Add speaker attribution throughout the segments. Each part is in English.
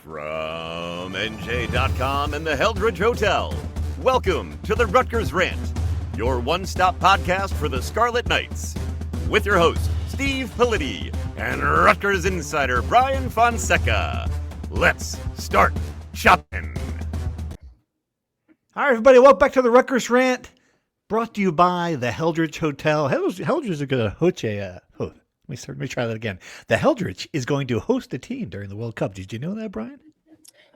Speaker 1: From NJ.com and the Heldridge Hotel, welcome to the Rutgers Rant, your one-stop podcast for the Scarlet Knights. With your host, Steve Politi, and Rutgers insider Brian Fonseca. Let's start shopping.
Speaker 2: All right, everybody, welcome back to the Rutgers Rant, brought to you by the Heldridge Hotel. Heldridge is going to host Let me try that again. The Heldridge is going to host a team during the World Cup. Did you know that, Brian?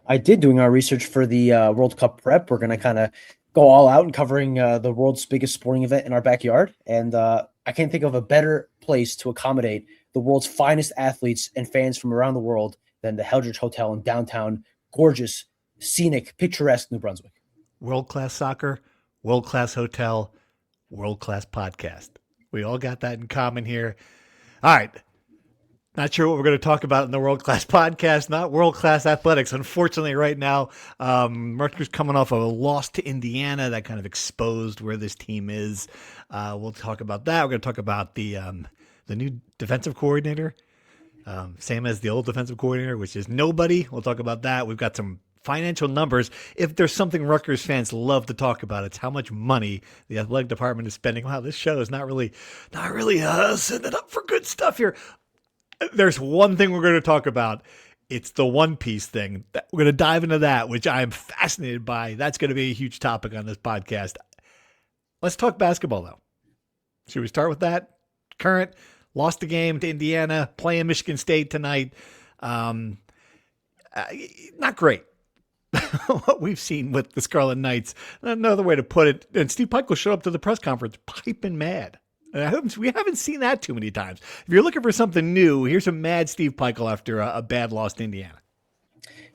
Speaker 3: I did, doing our research for the World Cup prep. We're going to kind of go all out and covering the world's biggest sporting event in our backyard. And I can't think of a better place to accommodate the world's finest athletes and fans from around the world than the Heldridge Hotel in downtown, gorgeous, scenic, picturesque New Brunswick.
Speaker 2: World-class soccer, world-class hotel, world-class podcast. We all got that in common here. All right. Not sure what we're going to talk about in the world-class podcast, not world-class athletics. Unfortunately, right now, Rutgers coming off a loss to Indiana that kind of exposed where this team is. We'll talk about that. We're going to talk about the new defensive coordinator, same as the old defensive coordinator, which is nobody. We'll talk about that. We've got some financial numbers. If there's something Rutgers fans love to talk about, it's how much money the athletic department is spending. Wow, this show is not really setting it up for good stuff here. There's one thing we're going to talk about. It's the One Piece thing. We're going to dive into that, which I am fascinated by. That's going to be a huge topic on this podcast. Let's talk basketball, though. Should we start with that? Current, lost the game to Indiana, playing Michigan State tonight. Not great. What we've seen with the Scarlet Knights, another way to put it. And Steve Pikiell showed up to the press conference piping mad. And we haven't seen that too many times. If you're looking for something new, here's a mad Steve Pikiell after a bad loss to Indiana.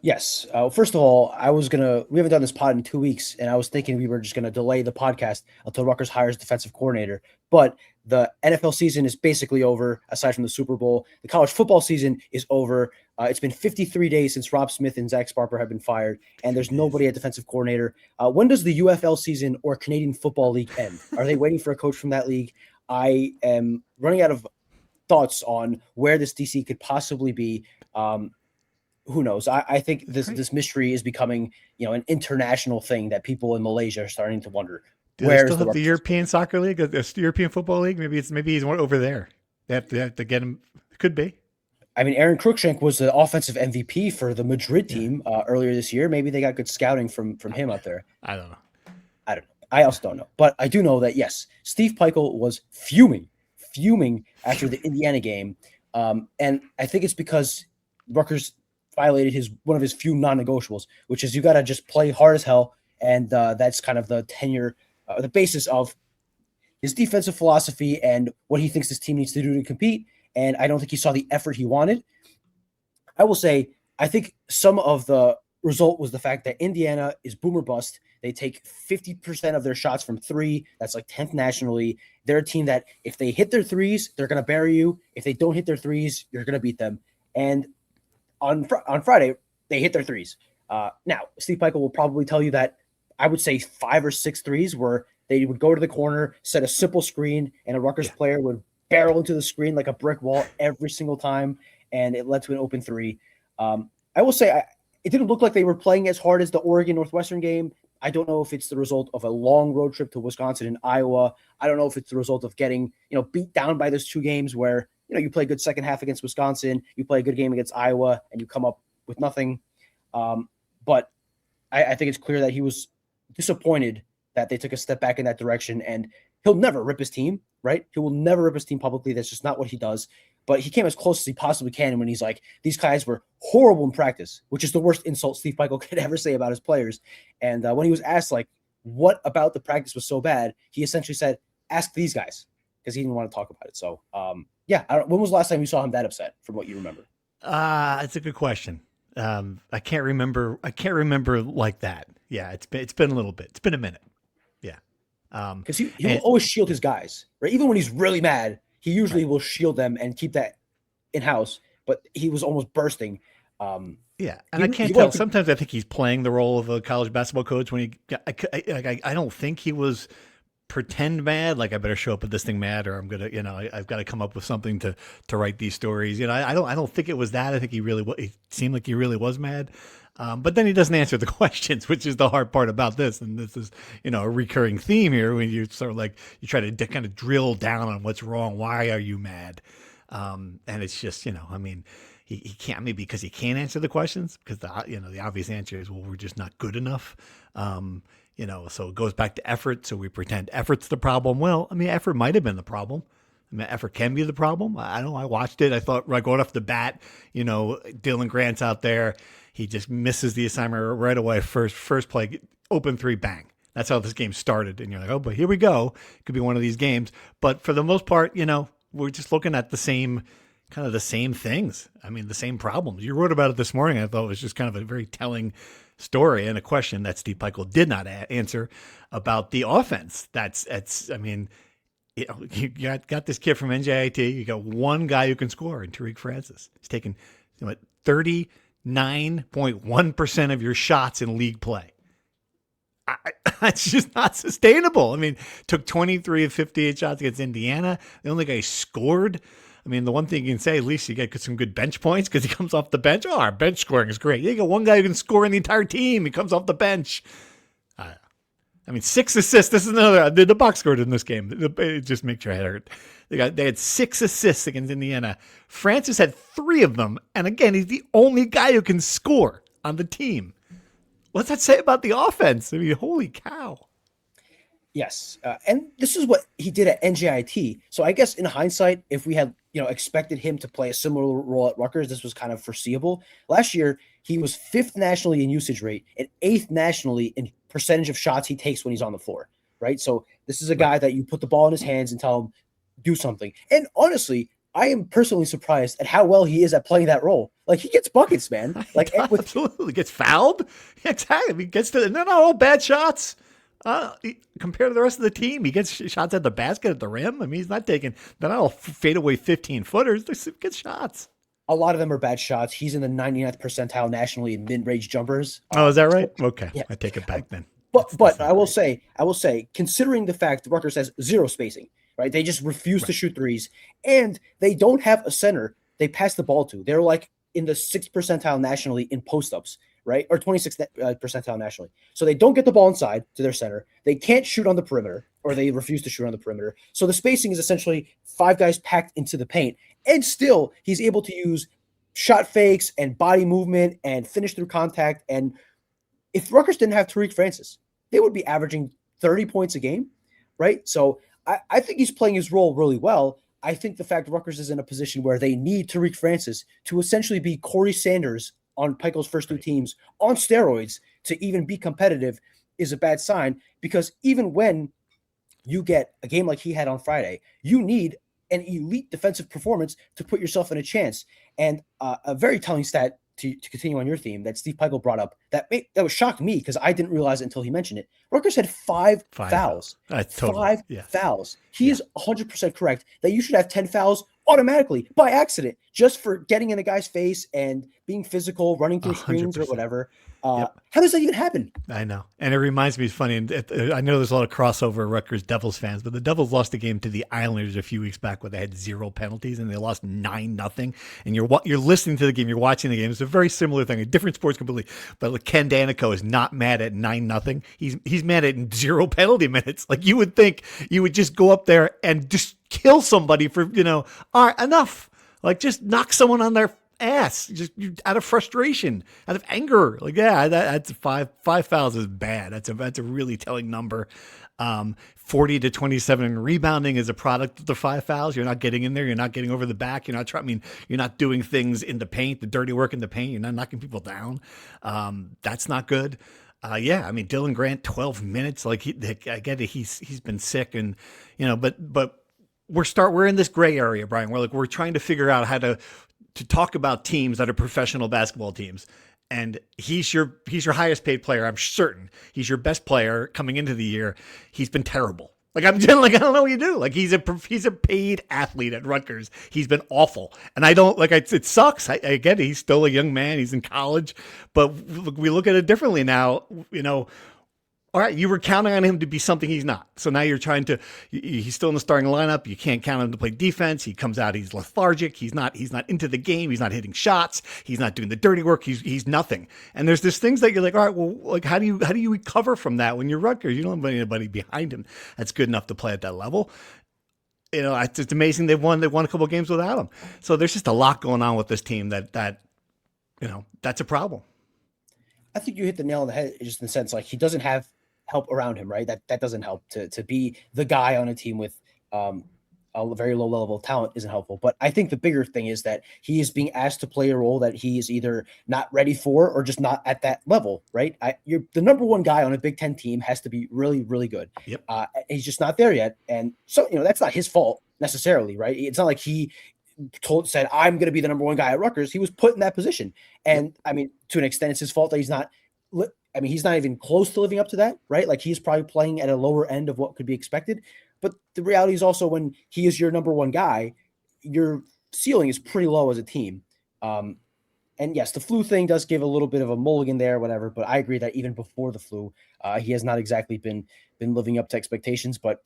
Speaker 3: Yes. First of all, we haven't done this pod in 2 weeks, and I was thinking we were just going to delay the podcast until Rutgers hires defensive coordinator. But the NFL season is basically over, aside from the Super Bowl. The college football season is over. It's been 53 days since Rob Smith and Zach Sparper have been fired, and there's nobody at defensive coordinator. When does the UFL season or Canadian Football League end? Are they waiting for a coach from that league? I am running out of thoughts on where this DC could possibly be. Who knows? I think this mystery is becoming, an international thing that people in Malaysia are starting to wonder.
Speaker 2: Do they still have the European Soccer League, the European Football League? Maybe he's one over there. They have to get him. Could be.
Speaker 3: I mean, Aaron Cruikshank was the offensive MVP for the Madrid team earlier this year. Maybe they got good scouting from him out there.
Speaker 2: I don't know.
Speaker 3: I also don't know. But I do know that, yes, Steve Pikiell was fuming after the Indiana game. And I think it's because Rutgers violated one of his few non-negotiables, which is you got to just play hard as hell. And that's kind of the the basis of his defensive philosophy and what he thinks this team needs to do to compete. And I don't think he saw the effort he wanted. I will say, I think some of the result was the fact that Indiana is boom or bust. They take 50% of their shots from three. That's like 10th nationally. They're a team that if they hit their threes, they're going to bury you. If they don't hit their threes, you're going to beat them. And on Friday, they hit their threes. Now, Steve Pikiell will probably tell you that I would say 5 or 6 threes where they would go to the corner, set a simple screen, and a Rutgers player would barrel into the screen like a brick wall every single time, and it led to an open three. I will say it didn't look like they were playing as hard as the Oregon-Northwestern game. I don't know if it's the result of a long road trip to Wisconsin and Iowa. I don't know if it's the result of getting, beat down by those 2 games where, you play a good second half against Wisconsin, you play a good game against Iowa, and you come up with nothing. But I think it's clear that he was disappointed that they took a step back in that direction, and he'll never rip his team, right? He will never rip his team publicly. That's just not what he does. But he came as close as he possibly can when he's like, these guys were horrible in practice, which is the worst insult Steve Pikiell could ever say about his players. And when he was asked, what about the practice was so bad, he essentially said, ask these guys, because he didn't want to talk about it. So, when was the last time you saw him that upset, from what you remember?
Speaker 2: It's a good question. I can't remember like that. Yeah, it's been a little bit. It's been a minute. Yeah.
Speaker 3: Because he will always shield his guys, right? Even when he's really mad, he usually will shield them and keep that in-house, but he was almost bursting.
Speaker 2: Yeah, and I can't tell. Sometimes I think he's playing the role of a college basketball coach when I don't think he was pretend mad, like I better show up at this thing mad, or I'm gonna, I've got to come up with something to write these stories. I don't think it was that. I think it seemed like he really was mad. But then he doesn't answer the questions, which is the hard part about this. And this is, a recurring theme here when you sort of like, you try to kind of drill down on what's wrong. Why are you mad? And it's just, he can't, maybe because he can't answer the questions, because the obvious answer is, well, we're just not good enough. So it goes back to effort. So we pretend effort's the problem. Well, effort might have been the problem. Effort can be the problem. I watched it. I thought right going off the bat, Dylan Grant's out there. He just misses the assignment right away. First play, open three, bang. That's how this game started. And you're like, oh, but here we go. It could be one of these games. But for the most part, we're just looking at the same things. The same problems. You wrote about it this morning. I thought it was just kind of a very telling story and a question that Steve Peichel did not answer about the offense. You got this kid from NJIT. You got one guy who can score in Tariq Francis. He's taken 39.1% of your shots in league play. That's just not sustainable. Took 23 of 58 shots against Indiana. The only guy who scored. The one thing you can say, at least you get some good bench points because he comes off the bench. Oh, our bench scoring is great. You got one guy who can score in the entire team. He comes off the bench. 6 assists. This is another. The Bucs scored in this game. It just makes your head hurt. They had 6 assists against Indiana. Francis had 3 of them. And again, he's the only guy who can score on the team. What's that say about the offense? Holy cow.
Speaker 3: Yes. And this is what he did at NJIT. So I guess in hindsight, if we had, expected him to play a similar role at Rutgers, this was kind of foreseeable. Last year, he was 5th nationally in usage rate and 8th nationally in percentage of shots he takes when he's on the floor, right? So this is a guy that you put the ball in his hands and tell him, do something. And honestly, I am personally surprised at how well he is at playing that role. Like, he gets buckets, man. Like,
Speaker 2: absolutely gets fouled. Exactly. He gets to, not all bad shots. Compared to the rest of the team, he gets shots at the basket, at the rim. He's not taking, they're not all fadeaway 15-footers. He gets shots.
Speaker 3: A lot of them are bad shots. He's in the 99th percentile nationally in mid-range jumpers.
Speaker 2: Oh, is that right? Okay. Yeah. I take it back then.
Speaker 3: But I will say, considering the fact that Rutgers has 0 spacing, right? They just refuse to shoot threes, and they don't have a center they pass the ball to. They're like in the 6th percentile nationally in post-ups, right? Or 26th percentile nationally. So they don't get the ball inside to their center. They can't shoot on the perimeter, or they refuse to shoot on the perimeter. So the spacing is essentially 5 guys packed into the paint. And still, he's able to use shot fakes and body movement and finish through contact. And if Rutgers didn't have Tariq Francis, they would be averaging 30 points a game, right? So I think he's playing his role really well. I think the fact Rutgers is in a position where they need Tariq Francis to essentially be Corey Sanders on Peichel's first 2 teams on steroids to even be competitive is a bad sign, because even when you get a game like he had on Friday, you need an elite defensive performance to put yourself in a chance. And a very telling stat to continue on your theme that Steve Peichel brought up that was shocked me because I didn't realize it until he mentioned it. Rutgers had 5 fouls. Totally, 5 fouls. He is 100% correct that you should have 10 fouls automatically by accident just for getting in a guy's face and being physical, running through screens 100%. Or whatever. How does that even happen?
Speaker 2: I know. And it reminds me, it's funny. And I know there's a lot of crossover Rutgers Devils fans, but the Devils lost a game to the Islanders a few weeks back where they had 0 penalties and they lost 9-0. And you're listening to the game, you're watching the game. It's a very similar thing, a different sports completely. But like Ken Danico is not mad at 9-0. He's mad at 0 penalty minutes. Like, you would think you would just go up there and just kill somebody for, all right, enough. Like, just knock someone on their ass, just out of frustration, out of anger. Like, yeah, that's 5 fouls is bad. That's a really telling number. 40 to 27 in rebounding is a product of the 5 fouls. You're not getting in there. You're not getting over the back. You're not doing things in the paint, the dirty work in the paint. You're not knocking people down. That's not good. Dylan Grant, 12 minutes. Like, I get it. He's been sick, and but we're in this gray area, Brian. We're trying to figure out how to talk about teams that are professional basketball teams. And he's your highest paid player. I'm certain he's your best player coming into the year. He's been terrible. Like, I don't know what you do. Like, he's a paid athlete at Rutgers. He's been awful. And it sucks. I get it. He's still a young man. He's in college, but we look at it differently now. all right, you were counting on him to be something he's not. So now you're trying to, he's still in the starting lineup. You can't count on him to play defense. He comes out, he's lethargic. He's not into the game. He's not hitting shots. He's not doing the dirty work. He's nothing. And there's these things that you're like, all right, well, like, how do you recover from that when you're Rutgers? You don't have anybody behind him that's good enough to play at that level. You know, it's amazing they've won a couple of games without him. So there's just a lot going on with this team that you know, that's a problem.
Speaker 3: I think you hit the nail on the head, just in the sense like he doesn't have help around him, right? That doesn't help to be the guy on a team with a very low level of talent isn't helpful. But I think the bigger thing is that he is being asked to play a role that he is either not ready for or just not at that level, right? You're the number one guy on a Big Ten team has to be really, really good.
Speaker 2: Yep.
Speaker 3: He's just not there yet. And so, you know, that's not his fault necessarily, right? It's not like he said, I'm going to be the number one guy at Rutgers. He was put in that position. And I mean, to an extent, it's his fault that he's not even close to living up to that, right? Like he's probably playing at a lower end of what could be expected. But the reality is also when he is your number one guy, your ceiling is pretty low as a team. And yes, the flu thing does give a little bit of a mulligan there, whatever. But I agree that even before the flu, he has not exactly been living up to expectations. But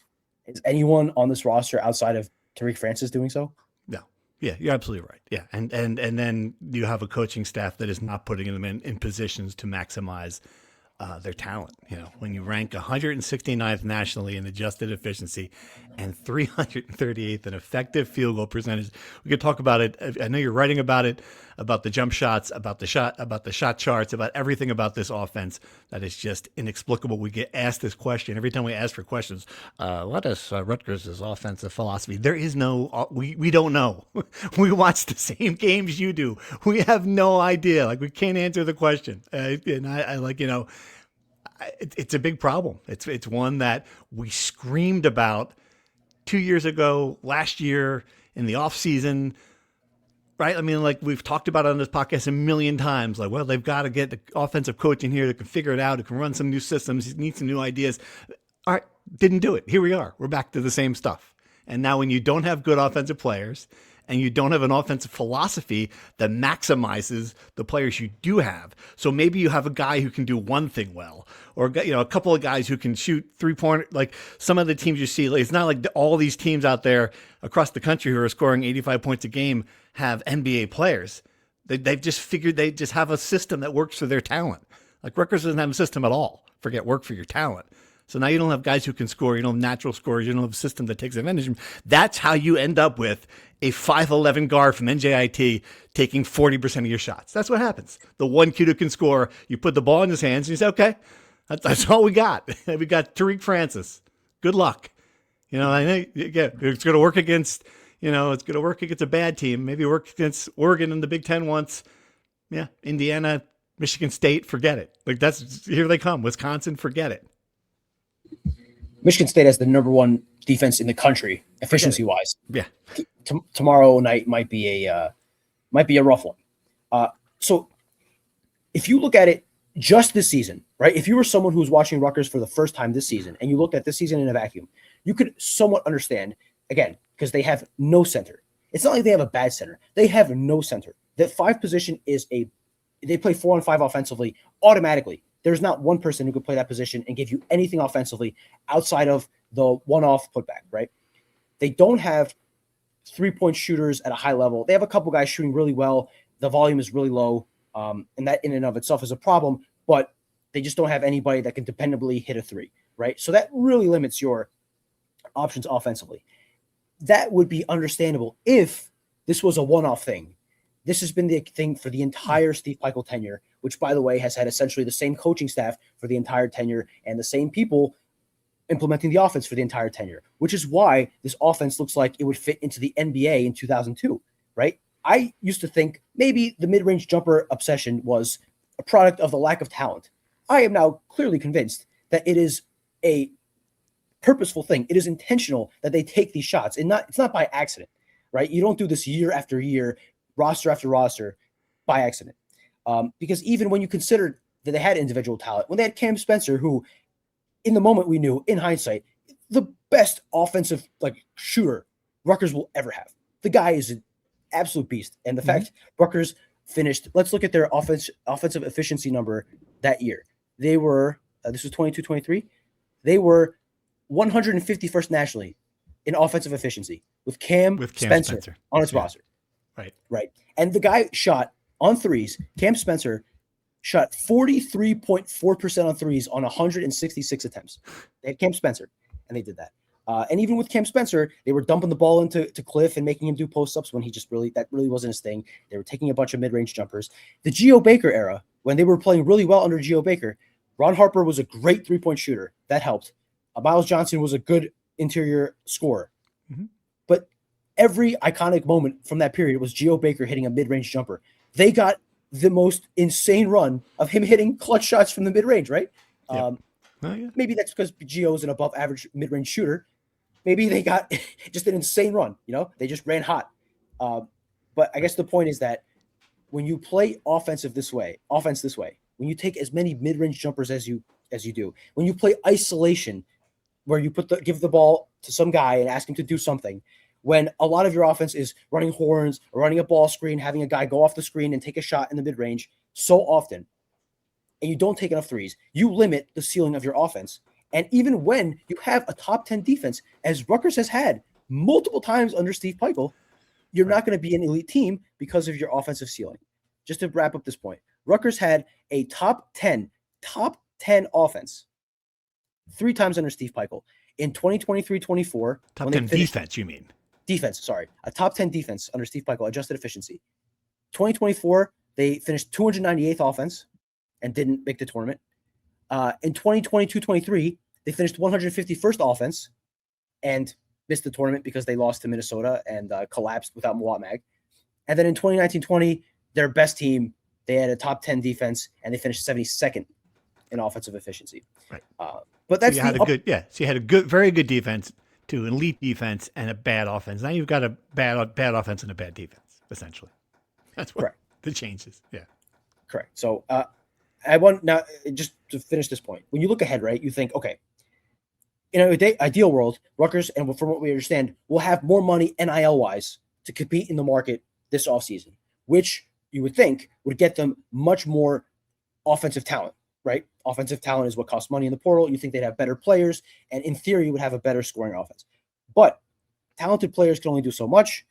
Speaker 3: is anyone on this roster outside of Tariq Francis doing so?
Speaker 2: No. Yeah, you're absolutely right. Yeah. And then you have a coaching staff that is not putting them in positions to maximize their talent. You know, when you rank 169th nationally in adjusted efficiency and 338th in effective field goal percentage, we could talk about it. I know you're writing about it, about the jump shots, about the shot charts, about everything about this offense that is just inexplicable. We get asked this question every time we ask for questions. What is Rutgers' offensive philosophy? There is no, we don't know. We watch the same games you do. We have no idea. Like we can't answer the question. And I like, you know, it's a big problem. It's one that we screamed about 2 years ago, last year in the off season, right? I mean, like we've talked about it on this podcast a million times. Like, well, they've got to get the offensive coach in here that can figure it out, who can run some new systems, need some new ideas. All right, didn't do it. Here we are. We're back to the same stuff. And now when you don't have good offensive players and you don't have an offensive philosophy that maximizes the players you do have. So maybe you have a guy who can do one thing well, or, you know, a couple of guys who can shoot 3-pointer. Like some of the teams you see, like, it's not like all these teams out there across the country who are scoring 85 points a game have NBA players. They've just figured they just have a system that works for their talent. Like Rutgers doesn't have a system at all. Forget work for your talent. So now you don't have guys who can score. You don't have natural scorers. You don't have a system that takes advantage of them. That's how you end up with a 5'11" guard from NJIT taking 40% of your shots. That's what happens. The one kid who can score, you put the ball in his hands and you say, okay, that's all we got. We got Tariq Francis. Good luck. You know, I think it's going to work against, you know, it's going to work against a bad team. Maybe work against Oregon in the Big Ten once. Yeah, Indiana, Michigan State, forget it. Like here they come. Wisconsin, forget it.
Speaker 3: Michigan State has the number one defense in the country, efficiency-wise.
Speaker 2: Yeah.
Speaker 3: Tomorrow night might be a rough one. So if you look at it just this season, right? If you were someone who's watching Rutgers for the first time this season and you looked at this season in a vacuum, you could somewhat understand, again, because they have no center. It's not like they have a bad center. They have no center. The 5 position they play 4-on-5 offensively automatically. There's not one person who could play that position and give you anything offensively outside of the one-off putback, right? They don't have 3-point shooters at a high level. They have a couple guys shooting really well. The volume is really low, and that in and of itself is a problem, but they just don't have anybody that can dependably hit a 3, right? So that really limits your options offensively. That would be understandable if this was a one-off thing. This has been the thing for the entire Steve Pikiell tenure, which, by the way, has had essentially the same coaching staff for the entire tenure and the same people implementing the offense for the entire tenure, which is why this offense looks like it would fit into the NBA in 2002, right? I used to think maybe the mid-range jumper obsession was a product of the lack of talent. I am now clearly convinced that it is a purposeful thing. It is intentional that they take these shots, and it's not by accident, right? You don't do this year after year, roster after roster by accident. Because even when you consider that they had individual talent, when they had Cam Spencer, who in the moment we knew, in hindsight, the best offensive shooter Rutgers will ever have. The guy is an absolute beast. And the fact Rutgers finished, let's look at their offensive efficiency number that year. They were this was 22-23, they were 151st nationally in offensive efficiency with Cam Spencer on its roster. Right. And the guy shot on threes. Cam Spencer shot 43.4% on threes on 166 attempts. They had Cam Spencer, and they did that. And even with Cam Spencer, they were dumping the ball into Cliff and making him do post-ups when that really wasn't his thing. They were taking a bunch of mid-range jumpers. The Geo Baker era, when they were playing really well under Geo Baker, Ron Harper was a great three-point shooter. That helped. Miles Johnson was a good interior scorer. Mm-hmm. But every iconic moment from that period was Geo Baker hitting a mid-range jumper. They got the most insane run of him hitting clutch shots from the mid-range, right? Yep. Maybe that's because Geo is an above-average mid-range shooter. Maybe they got just an insane run. They just ran hot. But I guess the point is that when you play offense this way, when you take as many mid-range jumpers as you do, when you play isolation, where you give the ball to some guy and ask him to do something, when a lot of your offense is running horns or running a ball screen, having a guy go off the screen and take a shot in the mid-range so often, and you don't take enough threes, you limit the ceiling of your offense. And even when you have a top 10 defense, as Rutgers has had multiple times under Steve Peichel, you're not going to be an elite team because of your offensive ceiling. Just to wrap up this point, Rutgers had a top 10 offense 3 times under Steve Peichel. In 2023-24.
Speaker 2: Top 10 defense, you mean?
Speaker 3: Defense, sorry. A top 10 defense under Steve Peichel, adjusted efficiency. 2024, they finished 298th offense and didn't make the tournament. In 2022-23, they finished 151st offense and missed the tournament because they lost to Minnesota and collapsed without Mawot Mag. And then in 2019-20, their best team, they had a top 10 defense and they finished 72nd in offensive efficiency.
Speaker 2: Right.
Speaker 3: But that's
Speaker 2: so you had a very good defense to an elite defense and a bad offense. Now you've got a bad offense and a bad defense, essentially. That's what the change is. Yeah.
Speaker 3: Correct. So I want now just to finish this point. When you look ahead, right, you think, okay, in an ideal world, Rutgers, and from what we understand, will have more money NIL-wise to compete in the market this offseason, which you would think would get them much more offensive talent. Right? Offensive talent is what costs money in the portal. You think they'd have better players, and in theory, would have a better scoring offense. But talented players can only do so much.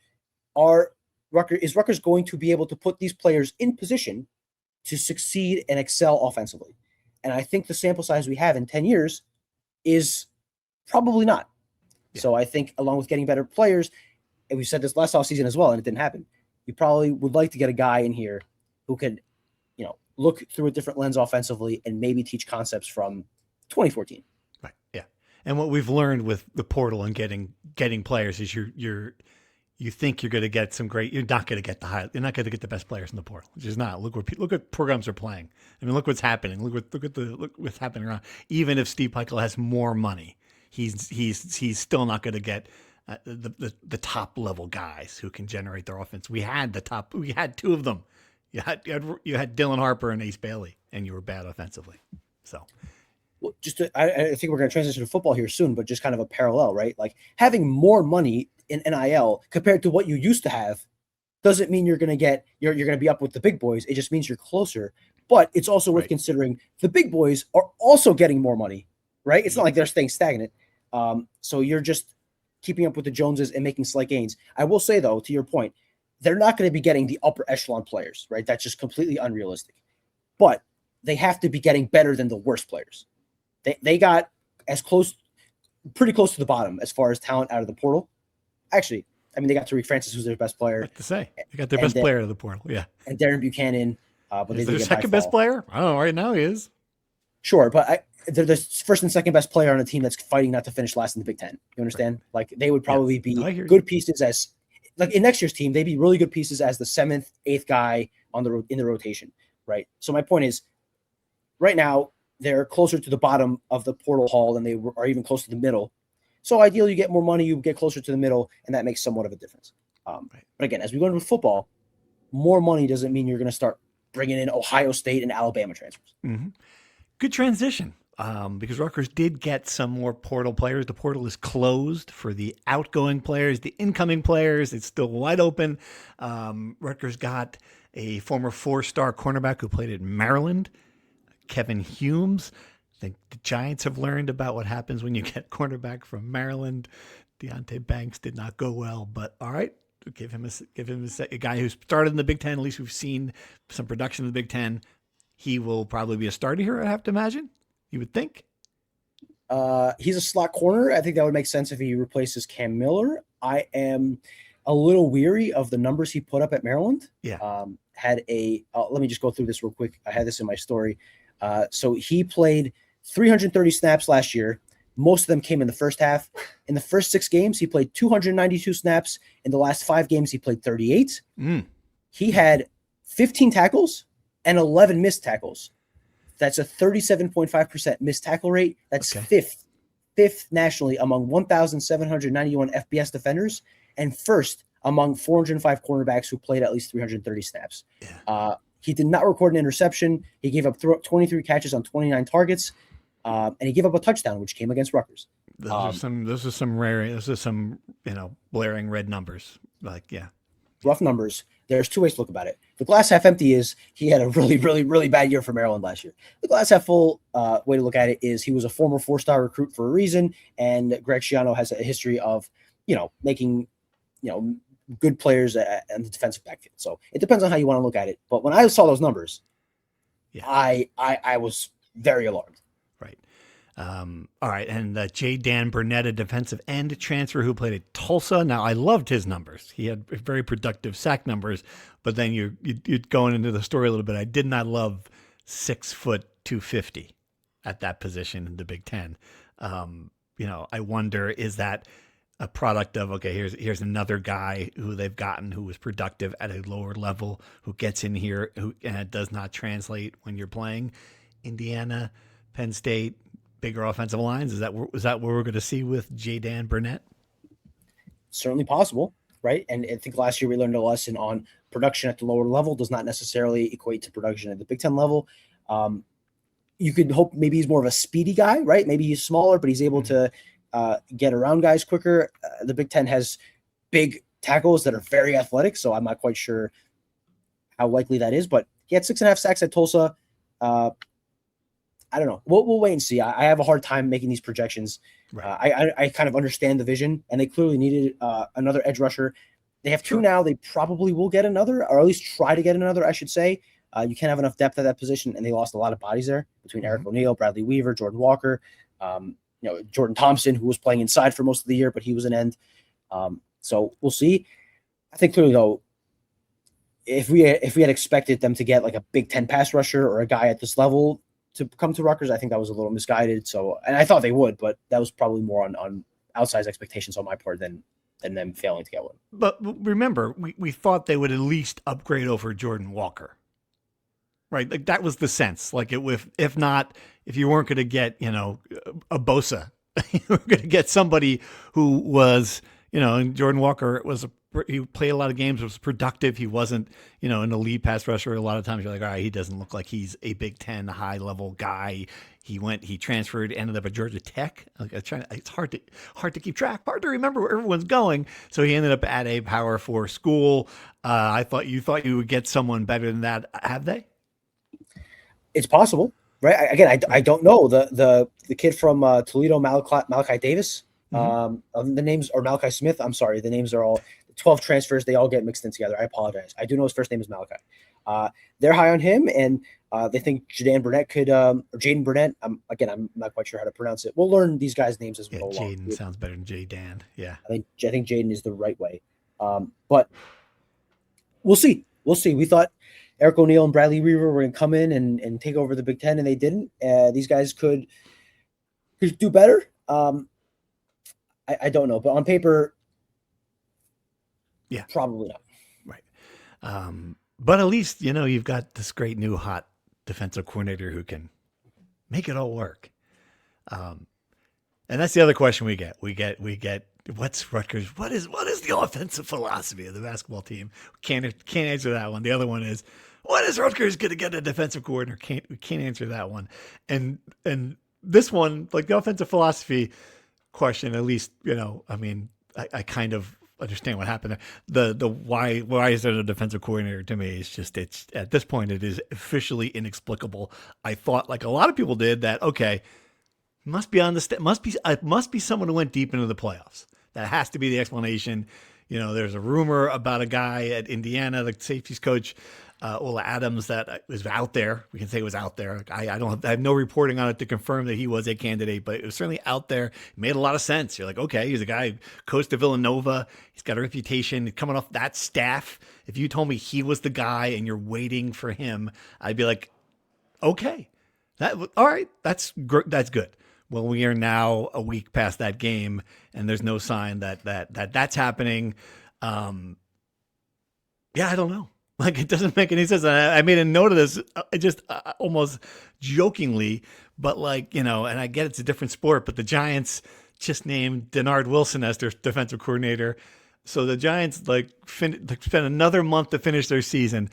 Speaker 3: Is Rutgers going to be able to put these players in position to succeed and excel offensively? And I think the sample size we have in 10 years is probably not. Yeah. So I think along with getting better players, and we said this last offseason as well, and it didn't happen, you probably would like to get a guy in here who could look through a different lens offensively and maybe teach concepts from 2014.
Speaker 2: Right. Yeah. And what we've learned with the portal and getting players is you think you're going to get some great, you're not going to get you're not going to get the best players in the portal, which is not. Look what programs are playing. I mean, look what's happening. Look what's happening around. Even if Steve Peichel has more money, he's still not going to get the top level guys who can generate their offense. We had 2 of them. You had Dylan Harper and Ace Bailey, and you were bad offensively. So,
Speaker 3: well, I think we're going to transition to football here soon, but just kind of a parallel, right? Like having more money in NIL compared to what you used to have doesn't mean you're going to be up with the big boys. It just means you're closer. But it's also worth considering the big boys are also getting more money, right? It's not like they're staying stagnant. So you're just keeping up with the Joneses and making slight gains. I will say though, to your point, they're not going to be getting the upper echelon players, right? That's just completely unrealistic. But they have to be getting better than the worst players. They got pretty close to the bottom as far as talent out of the portal. Actually, I mean, they got Tariq Francis, who's their best player.
Speaker 2: I have to say, they got their best player out of the portal, yeah.
Speaker 3: And Darren Buchanan. But
Speaker 2: is their second best player? I don't know. Right now he is.
Speaker 3: Sure, but they're the first and second best player on a team that's fighting not to finish last in the Big Ten. You understand? Right. Like they would probably be good pieces as. Like in next year's team, they'd be really good pieces as the 7th, 8th guy in the rotation, right? So my point is, right now they're closer to the bottom of the portal hall than they are even close to the middle. So ideally, you get more money, you get closer to the middle, and that makes somewhat of a difference. But again, as we go into football, more money doesn't mean you're going to start bringing in Ohio State and Alabama transfers.
Speaker 2: Mm-hmm. Good transition. Because Rutgers did get some more portal players. The portal is closed for the outgoing players. The incoming players, it's still wide open. Rutgers got a former 4-star cornerback who played at Maryland, Kevin Humes. think the Giants have learned about what happens when you get cornerback from Maryland. Deontay Banks did not go well, but all right, give him a guy who started in the Big Ten. At least we've seen some production in the Big Ten. He will probably be a starter here, I have to imagine. You would think.
Speaker 3: He's a slot corner. I think that would make sense if he replaces Cam Miller. I am a little weary of the numbers he put up at Maryland.
Speaker 2: Yeah.
Speaker 3: Let me just go through this real quick. I had this in my story. So he played 330 snaps last year. Most of them came in the first half. In the first 6 games, he played 292 snaps. In the last 5 games, he played 38. He had 15 tackles and 11 missed tackles. That's a 37.5% missed tackle rate. That's fifth nationally among 1,791 FBS defenders and first among 405 cornerbacks who played at least 330 snaps.
Speaker 2: Yeah.
Speaker 3: He did not record an interception. He gave up 23 catches on 29 targets. And he gave up a touchdown, which came against Rutgers.
Speaker 2: Those are some blaring red numbers.
Speaker 3: Rough numbers. There's 2 ways to look about it. The glass half empty is he had a really, really, really bad year for Maryland last year. The glass half full way to look at it is he was a former 4-star recruit for a reason, and Greg Schiano has a history of, making, good players in the defensive backfield. So it depends on how you want to look at it. But when I saw those numbers, I was very alarmed.
Speaker 2: Right. All right. And J. Dan Burnett, a defensive end transfer who played at Tulsa. Now, I loved his numbers. He had very productive sack numbers, but then you're going into the story a little bit. I did not love 6 foot 250 at that position in the Big Ten. I wonder, is that a product of, okay, here's another guy who they've gotten who was productive at a lower level, who gets in here, and it does not translate when you're playing Indiana, Penn State, bigger offensive lines. Is that what we're going to see with J. Dan Burnett?
Speaker 3: Certainly possible, right? And I think last year we learned a lesson on production at the lower level does not necessarily equate to production at the Big Ten level. You could hope maybe he's more of a speedy guy, right? Maybe he's smaller, but he's able to get around guys quicker. The Big Ten has big tackles that are very athletic, so I'm not quite sure how likely that is. But he had 6.5 sacks at Tulsa. I don't know. We'll wait and see. I have a hard time making these projections. Right. I kind of understand the vision, and they clearly needed another edge rusher. They have 2 now. They probably will get another, or at least try to get another, I should say. You can't have enough depth at that position, and they lost a lot of bodies there between Eric O'Neal, Bradley Weaver, Jordan Walker, Jordan Thompson, who was playing inside for most of the year, but he was an end. So we'll see. I think clearly, though, if we had expected them to get like a Big Ten pass rusher or a guy at this level to come to Rutgers, I think that was a little misguided. So, and I thought they would, but that was probably more on outsized expectations on my part than them failing to get one.
Speaker 2: But remember, we thought they would at least upgrade over Jordan Walker, right? Like that was the sense. Like if not, if you weren't going to get, a Bosa, you were going to get somebody who was, and Jordan Walker he played a lot of games, was productive. He wasn't, an elite pass rusher. A lot of times you're like, all right, he doesn't look like he's a Big Ten high level guy. He transferred, ended up at Georgia Tech. It's hard to keep track, hard to remember where everyone's going. So he ended up at a Power 4 school. You thought you would get someone better than that. Have they?
Speaker 3: It's possible, right? Again, I don't know the kid from Toledo, Malachi Davis. The names are Malachi Smith. I'm sorry, the names are all 12 transfers. They all get mixed in together. I apologize. I do know his first name is Malachi. They're high on him, and they think Jaden Burnett could, or Jaden Burnett. I'm not quite sure how to pronounce it. We'll learn these guys' names as we go along.
Speaker 2: Jaden sounds better than J-Dan. Yeah,
Speaker 3: I think Jaden is the right way. But we'll see. We thought Eric O'Neal and Bradley Weaver were going to come in and take over the Big Ten, and they didn't. These guys could do better. I don't know, but on paper, probably not.
Speaker 2: Right. But at least, you've got this great new hot defensive coordinator who can make it all work. And that's the other question we get. We get what's Rutgers? What is the offensive philosophy of the basketball team? Can't answer that one. The other one is, what is Rutgers going to get a defensive coordinator? We can't answer that one. And this one, like the offensive philosophy question, at least, I understand what happened there. The why is there a defensive coordinator to me is just, it's at this point it is officially inexplicable. I thought, like a lot of people did, that okay, must be on the must be someone who went deep into the playoffs. That has to be the explanation. There's a rumor about a guy at Indiana, the safeties coach, Ola Adams, that was out there. We can say it was out there. I have no reporting on it to confirm that he was a candidate, but it was certainly out there. It made a lot of sense. You're like, okay, he's a guy who coached to Villanova. He's got a reputation coming off that staff. If you told me he was the guy and you're waiting for him, I'd be like, okay, all right, that's good. Well, we are now a week past that game, and there's no sign that's happening. Yeah, I don't know. Like, it doesn't make any sense. I made a note of this, just almost jokingly, but and I get it's a different sport, but the Giants just named Denard Wilson as their defensive coordinator. So the Giants spend another month to finish their season,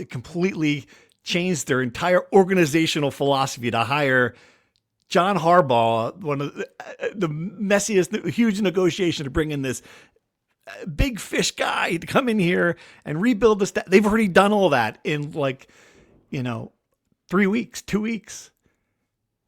Speaker 2: completely changed their entire organizational philosophy to hire John Harbaugh, one of the messiest, huge negotiation to bring in this big fish guy to come in here and rebuild the staff. They've already done all that in 3 weeks, 2 weeks,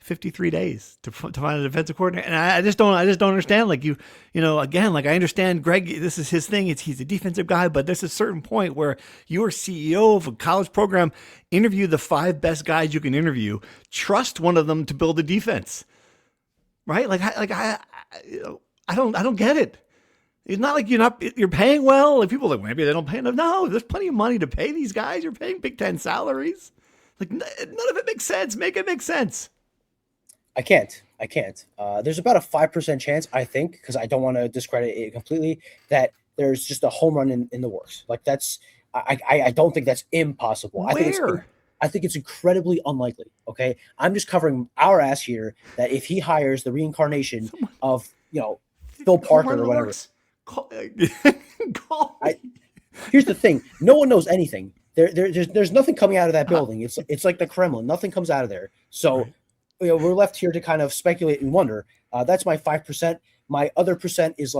Speaker 2: 53 days to find a defensive coordinator. And I just don't understand. Again, I understand Greg, this is his thing. He's a defensive guy, but there's a certain point where you're CEO of a college program, interview the 5 best guys you can interview, trust one of them to build a defense, right? I don't get it. It's not like you're paying well. Like, people are like, maybe they don't pay enough. No, there's plenty of money to pay these guys. You're paying Big Ten salaries. None of it makes sense. Make it make sense.
Speaker 3: I can't. There's about a 5% chance, I think, because I don't want to discredit it completely, that there's just a home run in the works. I don't think that's impossible.
Speaker 2: Where?
Speaker 3: I think it's incredibly unlikely. Okay, I'm just covering our ass here. That if he hires the reincarnation of Phil Parker or whatever. Here's the thing: no one knows anything. There's nothing coming out of that building. It's like the Kremlin. Nothing comes out of there. So. Right. We're left here to kind of speculate and wonder. That's my 5%. My other percent is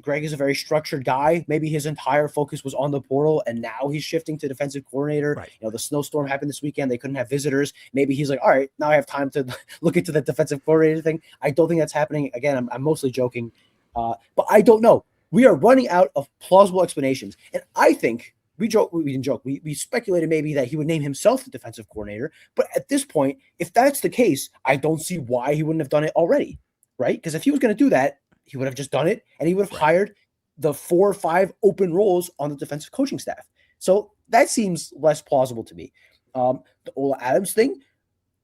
Speaker 3: Greg is a very structured guy. Maybe his entire focus was on the portal, and now he's shifting to defensive coordinator. Right. The snowstorm happened this weekend. They couldn't have visitors. Maybe he's like, all right, now I have time to look into the defensive coordinator thing. I don't think that's happening. Again, I'm mostly joking. But I don't know. We are running out of plausible explanations. And I think we didn't joke. We speculated maybe that he would name himself the defensive coordinator. But at this point, if that's the case, I don't see why he wouldn't have done it already, right? Because if he was going to do that, he would have just done it, and he would have hired the 4 or 5 open roles on the defensive coaching staff. So that seems less plausible to me. The Ola Adams thing,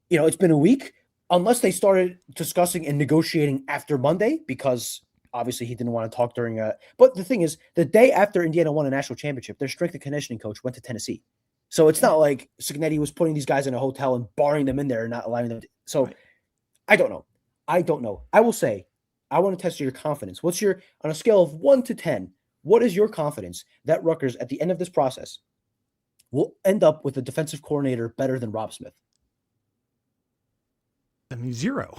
Speaker 3: it's been a week. Unless they started discussing and negotiating after Monday, because obviously he didn't want to talk during but the thing is, the day after Indiana won a national championship, their strength and conditioning coach went to Tennessee. So it's not like Cignetti was putting these guys in a hotel and barring them in there and not allowing them to. So right. I don't know. I will say, I want to test your confidence. What's on a scale of 1 to 10, what is your confidence that Rutgers at the end of this process will end up with a defensive coordinator better than Rob Smith?
Speaker 2: I mean, 0.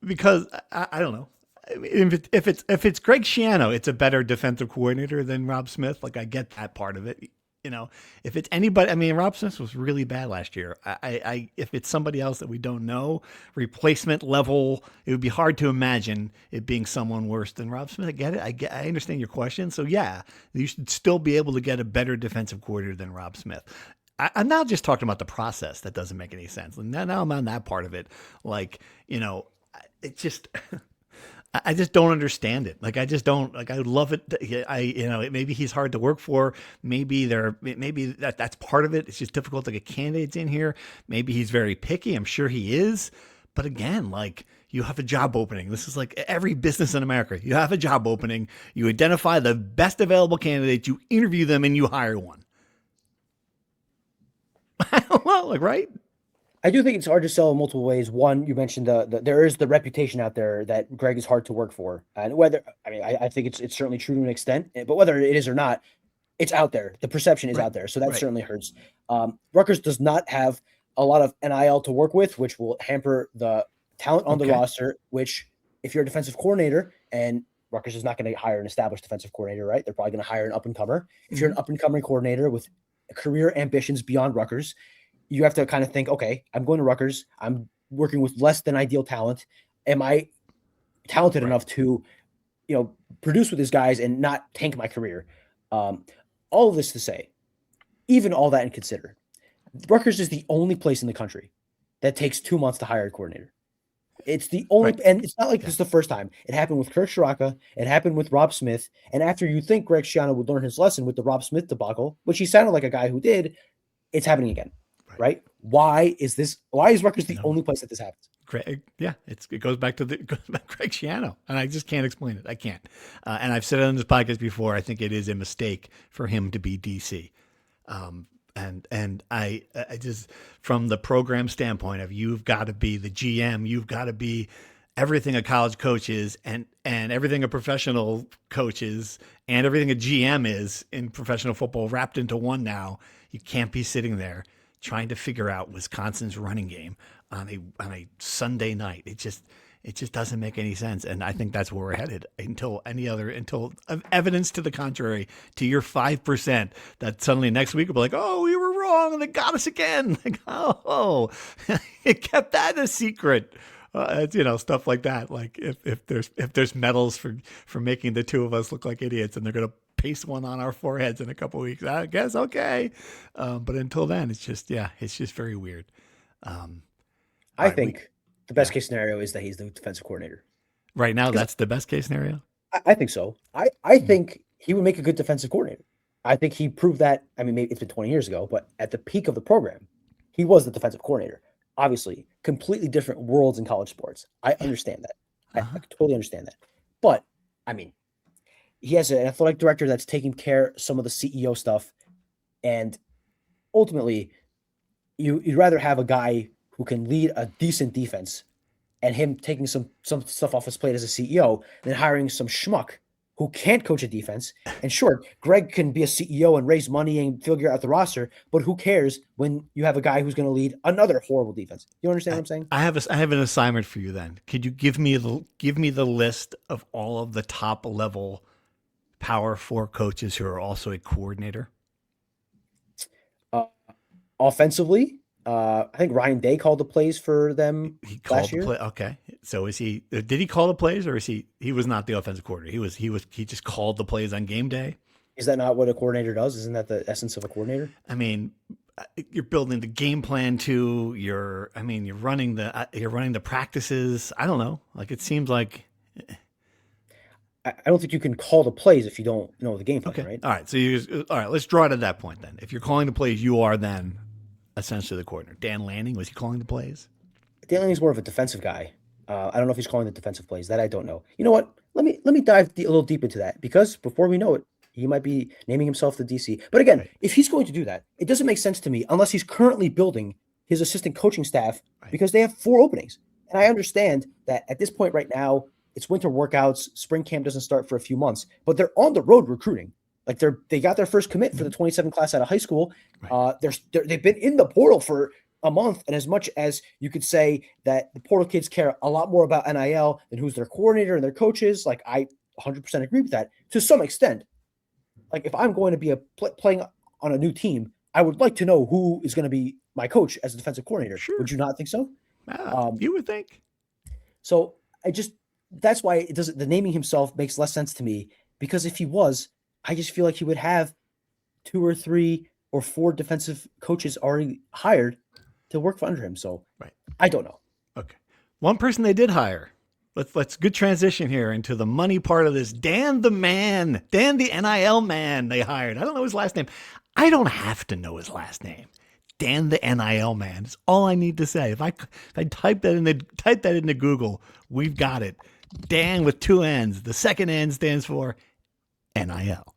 Speaker 2: Because I don't know. If it's Greg Schiano, it's a better defensive coordinator than Rob Smith. I get that part of it. If it's anybody, Rob Smith was really bad last year. If it's somebody else that we don't know, replacement level, it would be hard to imagine it being someone worse than Rob Smith. I get it. I understand your question. So yeah, you should still be able to get a better defensive coordinator than Rob Smith. I'm now just talking about the process. That doesn't make any sense. Now I'm on that part of it. It just, I just don't understand it. I just don't, I love it. Maybe he's hard to work for. Maybe that's part of it. It's just difficult to get candidates in here. Maybe he's very picky. I'm sure he is. But again, you have a job opening. This is like every business in America. You have a job opening. You identify the best available candidates. You interview them and you hire one. I don't know, right?
Speaker 3: I do think it's hard to sell in multiple ways. One, you mentioned there is the reputation out there that Greg is hard to work for, and I think it's certainly true to an extent, but whether it is or not, it's out there. The perception is out there, so that certainly hurts. Rutgers does not have a lot of NIL to work with, which will hamper the talent on the roster. Which, if you're a defensive coordinator, and Rutgers is not going to hire an established defensive coordinator, right? They're probably going to hire an up-and-comer. If you're an up-and-coming coordinator with career ambitions beyond Rutgers, you have to kind of think, okay, I'm going to Rutgers. I'm working with less than ideal talent. Am I talented enough to, produce with these guys and not tank my career? All of this to say, even all that in consider, Rutgers is the only place in the country that takes 2 months to hire a coordinator. It's the only, and it's not like this is the first time. It happened with Kirk Shiraka. It happened with Rob Smith. And after you think Greg Schiano would learn his lesson with the Rob Smith debacle, which he sounded like a guy who did, it's happening again, right? Why is Rutgers the only place that this happens?
Speaker 2: Greg, it goes back to Greg Schiano, and I just can't explain it. I can't. And I've said it on this podcast before. I think it is a mistake for him to be DC. And I just, from the program standpoint of, you've got to be the GM, you've got to be everything a college coach is, and everything a professional coach is, and everything a GM is in professional football wrapped into one now. You can't be sitting there trying to figure out Wisconsin's running game on a Sunday night. It just doesn't make any sense. And I think that's where we're headed until evidence to the contrary, to your 5%, that suddenly next week we'll be like, oh, we were wrong and they got us again. Like, oh, it kept that a secret. Stuff like that. Like if there's medals for making the two of us look like idiots, and they're going to paste one on our foreheads in a couple of weeks, I guess, okay. But until then, it's just very weird.
Speaker 3: I think the best case scenario is that he's the defensive coordinator.
Speaker 2: Right now, that's the best case scenario?
Speaker 3: I think so. I think he would make a good defensive coordinator. I think he proved that. I mean, maybe it's been 20 years ago, but at the peak of the program, he was the defensive coordinator. Obviously, completely different worlds in college sports. I understand that. I totally understand that. But, I mean, he has an athletic director that's taking care of some of the CEO stuff. And ultimately, you'd rather have a guy who can lead a decent defense and him taking some stuff off his plate as a CEO than hiring some schmuck who can't coach a defense. And sure, Greg can be a CEO and raise money and figure out the roster, but who cares when you have a guy who's going to lead another horrible defense? You understand what I'm saying?
Speaker 2: I have an assignment for you then. Could you give me the list of all of the top level Power 4 coaches who are also a coordinator?
Speaker 3: Offensively, I think Ryan Day called the plays for them last year.
Speaker 2: Okay. So did he call the plays, or he was not the offensive coordinator? He just called the plays on game day.
Speaker 3: Is that not what a coordinator does? Isn't that the essence of a coordinator?
Speaker 2: I mean, you're building the game plan too. You're running the practices. I don't know. Like, it seems like,
Speaker 3: I don't think you can call the plays if you don't know the game plan,
Speaker 2: okay.
Speaker 3: Right?
Speaker 2: All right. So let's draw it at that point then. If you're calling the plays, you are then essentially the coordinator. Dan Lanning, was he calling the plays?
Speaker 3: Dan Lanning's more of a defensive guy. I don't know if he's calling the defensive plays. That I don't know. You know what? Let me dive a little deep into that, because before we know it, he might be naming himself the DC. But again, If he's going to do that, it doesn't make sense to me unless he's currently building his assistant coaching staff, because they have 4 openings. And I understand that at this point right now, it's winter workouts. Spring camp doesn't start for a few months, but they're on the road recruiting. Like they got their first commit for the 27 class out of high school. They've been in the portal for a month. And as much as you could say that the portal kids care a lot more about NIL than who's their coordinator and their coaches, like I 100% agree with that to some extent. Like, if I'm going to be playing on a new team, I would like to know who is going to be my coach as a defensive coordinator.
Speaker 2: Sure.
Speaker 3: Would you not think so?
Speaker 2: You would think.
Speaker 3: So that's why the naming himself makes less sense to me, because if he was, I just feel like he would have 2 or 3 or 4 defensive coaches already hired to work under him. So I don't know.
Speaker 2: Okay. One person they did hire. Let's good transition here into the money part of this. Dan the NIL man they hired. I don't know his last name. I don't have to know his last name. Dan the NIL man. It's all I need to say. If I type that into Google, we've got it. Dan with 2 N's. The second N stands for NIL.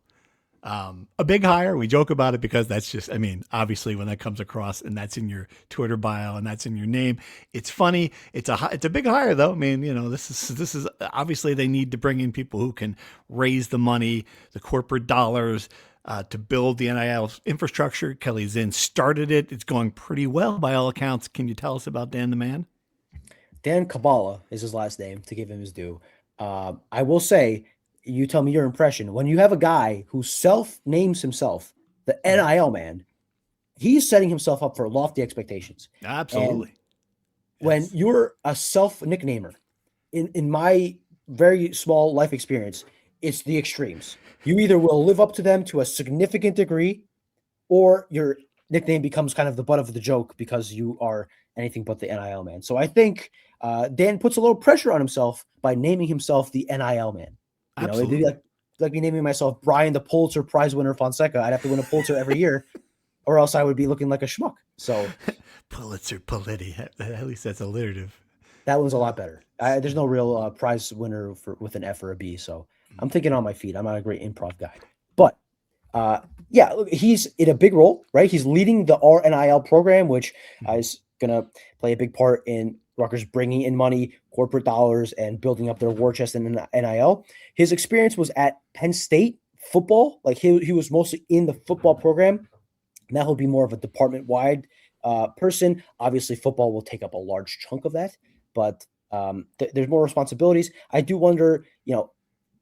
Speaker 2: A big hire. We joke about it because that's just, obviously when that comes across and that's in your Twitter bio and that's in your name, it's funny. It's a big hire though. This is obviously they need to bring in people who can raise the money, the corporate dollars, to build the NIL infrastructure. Kelly Zinn started it. It's going pretty well by all accounts. Can you tell us about Dan the man?
Speaker 3: Dan Kabbalah is his last name, to give him his due. I will say, you tell me your impression. When you have a guy who self-names himself the NIL man, he's setting himself up for lofty expectations.
Speaker 2: Absolutely.
Speaker 3: And when you're a self-nicknamer, in my very small life experience, it's the extremes. You either will live up to them to a significant degree, or your nickname becomes kind of the butt of the joke because you are anything but the NIL man. So I think Dan puts a little pressure on himself by naming himself the NIL man. You know, it'd be like me naming myself Brian the Pulitzer Prize winner Fonseca. I'd have to win a Pulitzer every year, or else I would be looking like a schmuck. So
Speaker 2: Pulitzer Politi, at least that's alliterative.
Speaker 3: that one's a lot better. There's no real prize winner with an F or a B. So I'm thinking on my feet. I'm not a great improv guy, but yeah, look, he's in a big role, right? He's leading the RNIL program, which is going to play a big part in Rutgers bringing in money, corporate dollars, and building up their war chest in NIL. His experience was at Penn State football. Like he was mostly in the football program. Now he'll be more of a department-wide person. Obviously, football will take up a large chunk of that, but there's more responsibilities. I do wonder,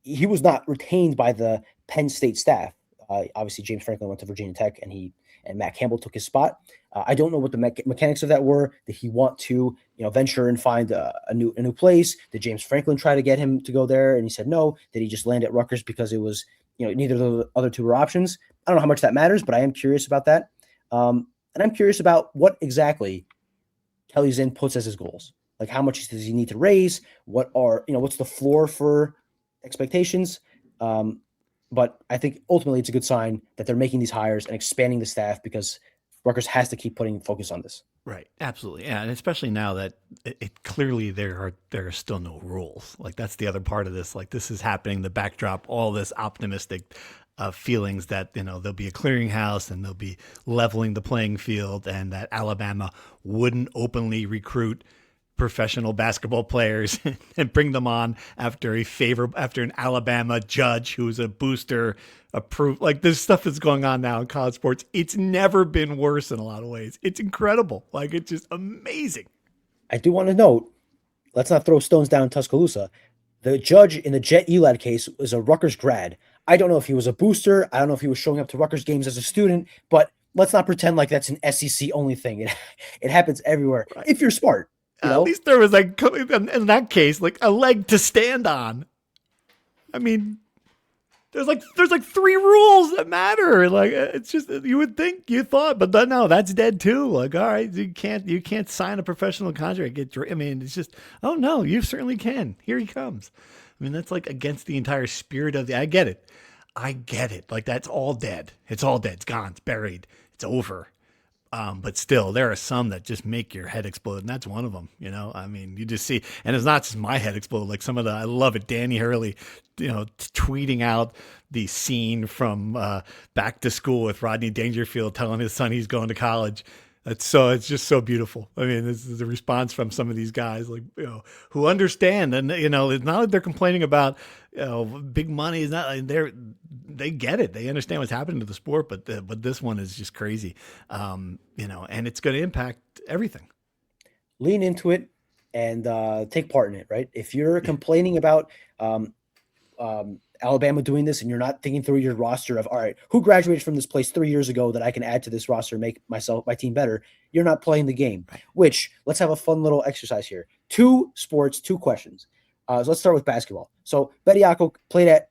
Speaker 3: he was not retained by the Penn State staff. Obviously, James Franklin went to Virginia Tech, and Matt Campbell took his spot. I don't know what the mechanics of that were. Did he want to, venture and find a new place? Did James Franklin try to get him to go there, and he said no? Did he just land at Rutgers because it was, neither of the other two were options? I don't know how much that matters, but I am curious about that. And I'm curious about what exactly Kelly Zinn puts as his goals. Like, how much does he need to raise? What's the floor for expectations? But I think ultimately it's a good sign that they're making these hires and expanding the staff, because Rutgers has to keep putting focus on this.
Speaker 2: Right. Absolutely. Yeah. And especially now that it clearly there are still no rules. Like, that's the other part of this. Like, this is happening, the backdrop, all this optimistic feelings that, there'll be a clearinghouse and they'll be leveling the playing field, and that Alabama wouldn't openly recruit professional basketball players and bring them on after an Alabama judge who's a booster approved. Like, this stuff is going on now in college sports. It's never been worse in a lot of ways. It's incredible. Like, it's just amazing.
Speaker 3: I do want to note, let's not throw stones down in Tuscaloosa. The judge in the Jet Elad case was a Rutgers grad. I don't know if he was a booster. I don't know if he was showing up to Rutgers games as a student, but let's not pretend like that's an SEC only thing. It happens everywhere. Right. If you're smart.
Speaker 2: At least there was, like, in that case, like, a leg to stand on. I mean, there's like 3 rules that matter. Like, it's just, you thought, but no, that's dead too. Like, all right, you can't sign a professional contract. It's just, oh no, you certainly can. Here he comes. I mean, that's like against the entire spirit of I get it. Like, that's all dead. It's all dead. It's gone. It's buried. It's over. But still, there are some that just make your head explode, and that's one of them. I mean, you just see, and it's not just my head explode. Like, I love it. Danny Hurley, tweeting out the scene from Back to School with Rodney Dangerfield telling his son he's going to college. It's just so beautiful. I mean, this is a response from some of these guys, like, who understand, and it's not like they're complaining about, big money. Is not, they get it. They understand what's happening to the sport, but this one is just crazy, and it's going to impact everything.
Speaker 3: Lean into it and take part in it. Right. If you're complaining about Alabama doing this, and you're not thinking through your roster of, all right, who graduated from this place 3 years ago that I can add to this roster, make my team better, you're not playing the game. Which, let's have a fun little exercise here. 2 sports, 2 questions. So let's start with basketball. So Bediako played at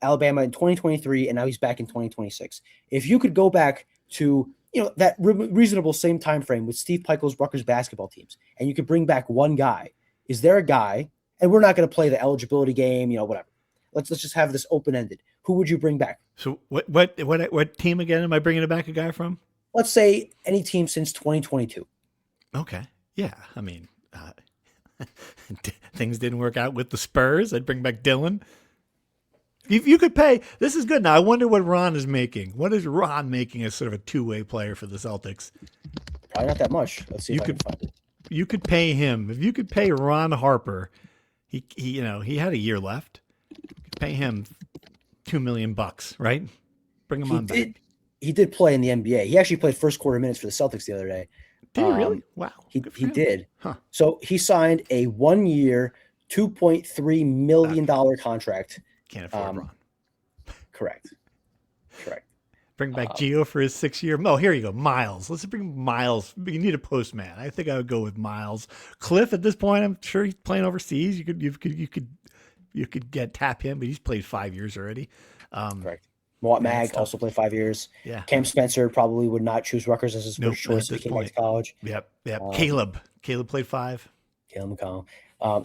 Speaker 3: Alabama in 2023, and now he's back in 2026. If you could go back to that reasonable same time frame with Steve Pikiell's Rutgers basketball teams, and you could bring back one guy, is there a guy? And we're not going to play the eligibility game, whatever. Let's just have this open-ended. Who would you bring back?
Speaker 2: So what team again am I bringing back a guy from?
Speaker 3: Let's say any team since 2022.
Speaker 2: Okay. Yeah. I mean, things didn't work out with the Spurs. I'd bring back Dylan. If you could pay, this is good. Now, I wonder what Ron is making. What is Ron making as sort of a 2-way player for the Celtics?
Speaker 3: Probably not that much. Let's see if I can find it.
Speaker 2: You could pay him. If you could pay Ron Harper, he had a year left. Pay him $2 million, right? Bring him on back.
Speaker 3: He did play in the NBA. He actually played first quarter minutes for the Celtics the other day.
Speaker 2: Did he really? Wow.
Speaker 3: He did.
Speaker 2: Huh.
Speaker 3: So he signed a 1-year, $2.3 million contract.
Speaker 2: Can't afford Ron.
Speaker 3: Correct.
Speaker 2: Bring back Gio for his 6-year. Oh, here you go. Miles. Let's bring Miles. You need a postman. I think I would go with Miles. Cliff at this point, I'm sure he's playing overseas. You could tap him, but he's played 5 years already.
Speaker 3: Correct. Mawat Mag also played 5 years.
Speaker 2: Yeah.
Speaker 3: Cam Spencer probably would not choose Rutgers as his first choice if he came back to college.
Speaker 2: Yep. Caleb played 5.
Speaker 3: Caleb McConnell.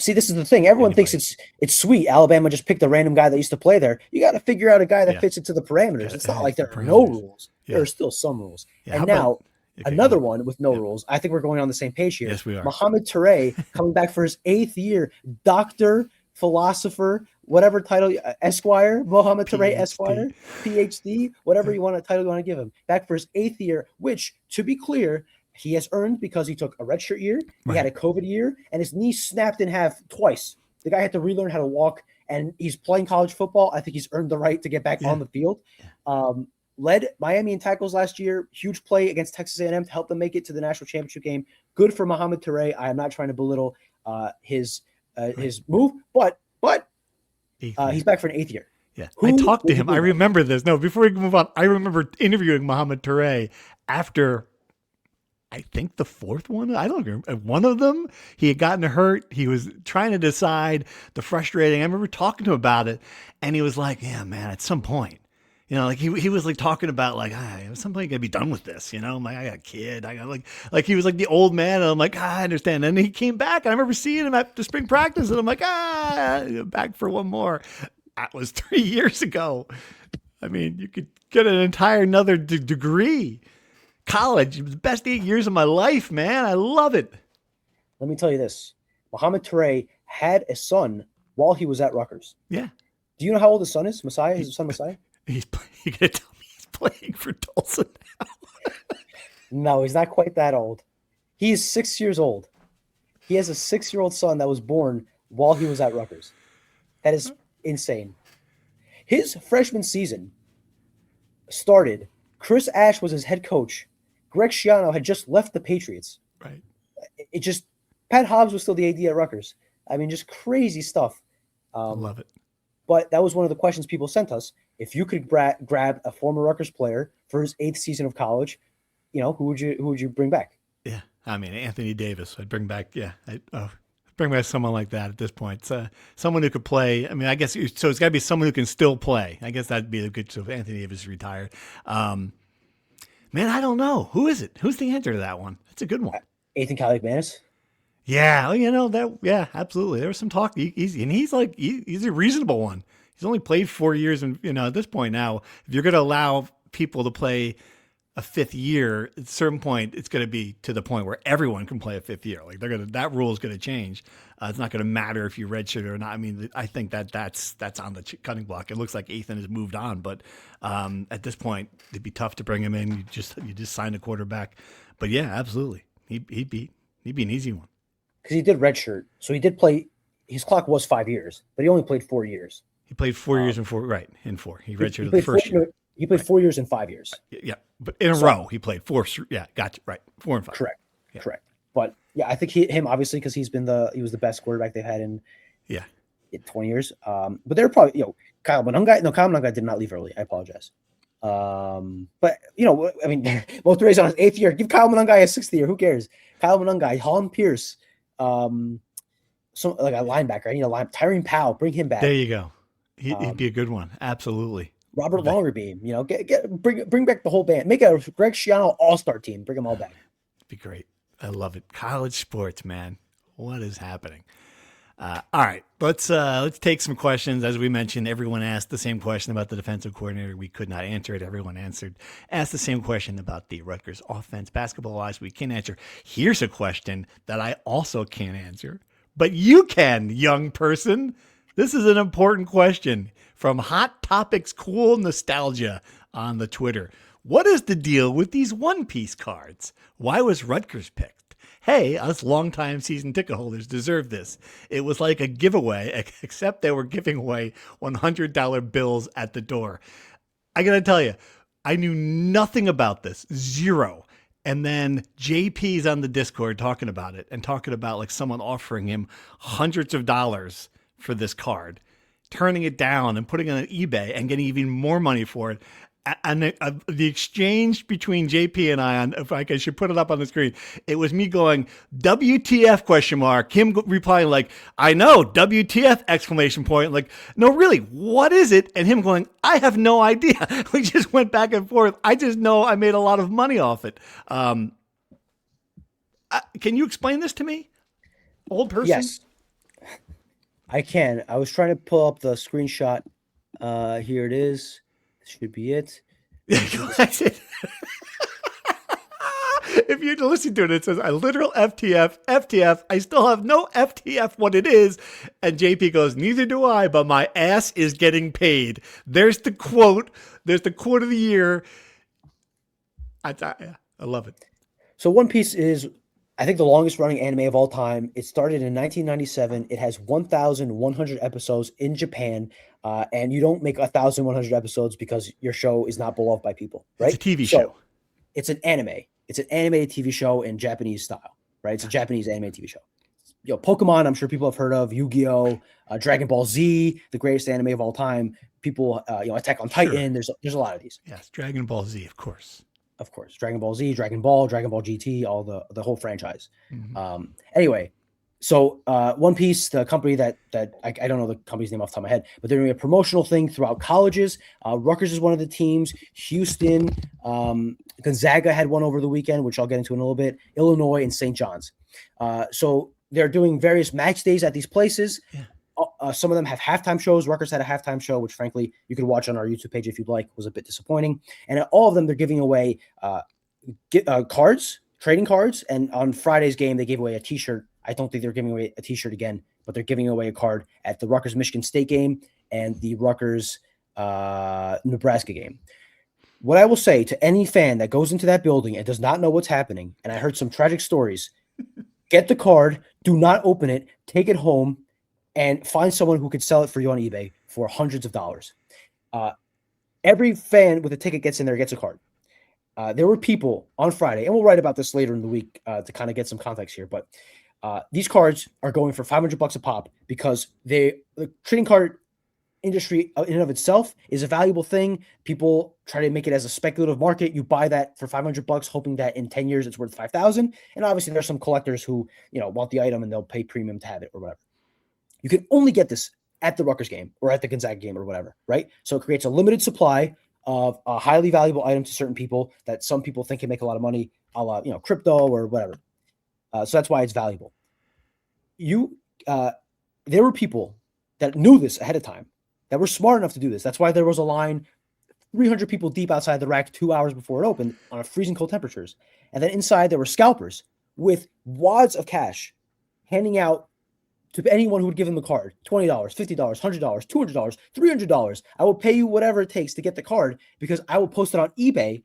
Speaker 3: See, this is the thing. Everyone thinks it's sweet. Alabama just picked a random guy that used to play there. You got to figure out a guy that fits into the parameters. It's not like there are no rules. Yeah. There are still some rules. Yeah, and now another one with no rules. I think we're going on the same page here.
Speaker 2: Yes, we are.
Speaker 3: Mohamed Touré coming back for his 8th year. Doctor, philosopher, whatever title, Esquire, Mohamed Touré Esquire, PhD, whatever title you want to give him. Back for his 8th year, which, to be clear, he has earned because he took a redshirt year, he had a COVID year, and his knee snapped in half twice. The guy had to relearn how to walk, and he's playing college football. I think he's earned the right to get back on the field. Led Miami in tackles last year. Huge play against Texas A&M to help them make it to the national championship game. Good for Mohamed Touré. I am not trying to belittle his move, but he's back for an 8th year.
Speaker 2: Yeah, I talked to him. I remember this. No, before we move on, I remember interviewing Mohamed Touré after, I think, the 4th one. I don't remember. One of them, he had gotten hurt. He was trying to decide. The frustrating. I remember talking to him about it, and he was like, "Yeah, man, at some point." Like he was like talking about like, at some point you gotta be done with this, I'm like, I got a kid, I got like he was like the old man, and I'm like, I understand. And he came back, and I remember seeing him at the spring practice, and I'm like, back for one more. That was 3 years ago. I mean, you could get another degree. College, it was the best 8 years of my life, man. I love it.
Speaker 3: Let me tell you this: Mohamed Touré had a son while he was at Rutgers.
Speaker 2: Yeah.
Speaker 3: Do you know how old his son is? Messiah? His son Messiah?
Speaker 2: You're gonna tell me he's playing for Tulsa now?
Speaker 3: No, he's not quite that old. He is 6 years old. He has a 6-year-old son that was born while he was at Rutgers. That is insane. His freshman season started. Chris Ash was his head coach. Greg Schiano had just left the Patriots.
Speaker 2: Right.
Speaker 3: Pat Hobbs was still the AD at Rutgers. I mean, just crazy stuff.
Speaker 2: I love it.
Speaker 3: But that was one of the questions people sent us. If you could grab a former Rutgers player for his 8th season of college, who would you bring back?
Speaker 2: Yeah, I mean, Anthony Davis. I'd bring back. Yeah, bring back someone like that at this point. Someone who could play. I mean, I guess so. It's got to be someone who can still play. I guess that'd be a good. So if Anthony Davis is retired, man, I don't know. Who is it? Who's the answer to that one? That's a good one.
Speaker 3: Ethan Kaliakmanis.
Speaker 2: Yeah, that. Yeah, absolutely. There was some talk. He's a reasonable one. He's only played 4 years, and at this point now, if you're going to allow people to play a 5th year, at a certain point, it's going to be to the point where everyone can play a 5th year. Like that rule is going to change. It's not going to matter if you redshirt or not. I mean, I think that's on the cutting block. It looks like Ethan has moved on, but at this point, it'd be tough to bring him in. You just sign a quarterback. But yeah, absolutely, he'd be an easy one.
Speaker 3: Because he did redshirt, so he did play. His clock was 5 years, but he only played 4 years.
Speaker 2: He played 4 years in 4. Right, in 4. He redshirted the first year.
Speaker 3: He played 4 years and 5 years.
Speaker 2: Yeah, but in a row he played 4. Yeah, gotcha. Right, 4 and 5.
Speaker 3: Correct. But yeah, I think him obviously because he was the best quarterback they've had in 20 years. But they're probably Kyle Monungai. No, Kyle Monungai did not leave early. I apologize. But I mean, Mo Touré's on his 8th year. Give Kyle Monungai a 6th year. Who cares? Kyle Monungai, Holland Pierce, some like a linebacker. I need a Tyrone Powell. Bring him back.
Speaker 2: There you go. He'd be a good one. Absolutely.
Speaker 3: Robert Longerbeam. Bring back the whole band. Make a Greg Schiano all-star team. Bring them all back.
Speaker 2: It'd be great. I love it. College sports, man. What is happening? All right, let's take some questions. As we mentioned, everyone asked the same question about the defensive coordinator. We could not answer it. Everyone asked the same question about the Rutgers offense. Basketball-wise, we can answer. Here's a question that I also can't answer, but you can, young person. This is an important question from Hot Topics Cool Nostalgia on the Twitter. What is the deal with these one-piece cards? Why was Rutgers picked? Hey, us longtime season ticket holders deserve this. It was like a giveaway, except they were giving away $100 bills at the door. I got to tell you, I knew nothing about this. Zero. And then JP's on the Discord talking about it and talking about like someone offering him hundreds of dollars for this card, turning it down and putting it on eBay and getting even more money for it. And the exchange between JP and I, on, if I should put it up on the screen, it was me going, WTF question mark, him replying like, I know, WTF exclamation point, like, no, really, what is it? And him going, I have no idea. We just went back and forth. I just know I made a lot of money off it. Can you explain this to me? Old person?
Speaker 3: Yes, I can. I was trying to pull up the screenshot. Here it is. Should be it.
Speaker 2: If you listen to it, it says a literal FTF. I still have no FTF what it is. And JP goes, neither do I, but my ass is getting paid. There's the quote. There's the quote of the year. I love it.
Speaker 3: So One Piece is, I think, the longest running anime of all time. It started in 1997. It has 1,100 episodes in Japan. And you don't make 1,100 episodes because your show is not beloved by people, right?
Speaker 2: It's a TV show.
Speaker 3: It's an anime. It's an animated TV show in Japanese style, right? It's a Japanese animated TV show. Pokemon, I'm sure people have heard of. Yu-Gi-Oh, Dragon Ball Z, the greatest anime of all time. People, Attack on Titan. There's a lot of these.
Speaker 2: Yes, Dragon Ball Z, of course.
Speaker 3: Of course, Dragon Ball Z, Dragon Ball GT, all the whole franchise.
Speaker 2: Mm-hmm.
Speaker 3: Anyway. So One Piece, the company that I don't know the company's name off the top of my head, but they're doing a promotional thing throughout colleges. Rutgers is one of the teams. Houston, Gonzaga had one over the weekend, which I'll get into in a little bit. Illinois and St. John's. So they're doing various match days at these places. Yeah. Some of them have halftime shows. Rutgers had a halftime show, which frankly you could watch on our YouTube page if you'd like. Was a bit disappointing. And at all of them, they're giving away cards, trading cards. And on Friday's game, they gave away a T-shirt. I don't think they're giving away a T-shirt again, but they're giving away a card at the Rutgers Michigan State game and the Rutgers Nebraska game. What I will say to any fan that goes into that building and does not know what's happening, and I heard some tragic stories, get the card, do not open it, take it home, and find someone who could sell it for you on eBay for hundreds of dollars. Every fan with a ticket gets in there, gets a card. There were people on Friday, and we'll write about this later in the week to kind of get some context here, but these cards are going for $500 a pop because the trading card industry in and of itself is a valuable thing. People try to make it as a speculative market. You buy that for $500, hoping that in 10 years it's worth $5,000. And obviously there's some collectors who, want the item and they'll pay premium to have it or whatever. You can only get this at the Rutgers game or at the Gonzaga game or whatever, right? So it creates a limited supply of a highly valuable item to certain people that some people think can make a lot of money, a la, crypto or whatever. So that's why it's valuable. There were people that knew this ahead of time, that were smart enough to do this. That's why there was a line 300 people deep outside the rack 2 hours before it opened on freezing cold temperatures. And then inside there were scalpers with wads of cash handing out to anyone who would give them the card. $20, $50, $100, $200, $300. I will pay you whatever it takes to get the card because I will post it on eBay.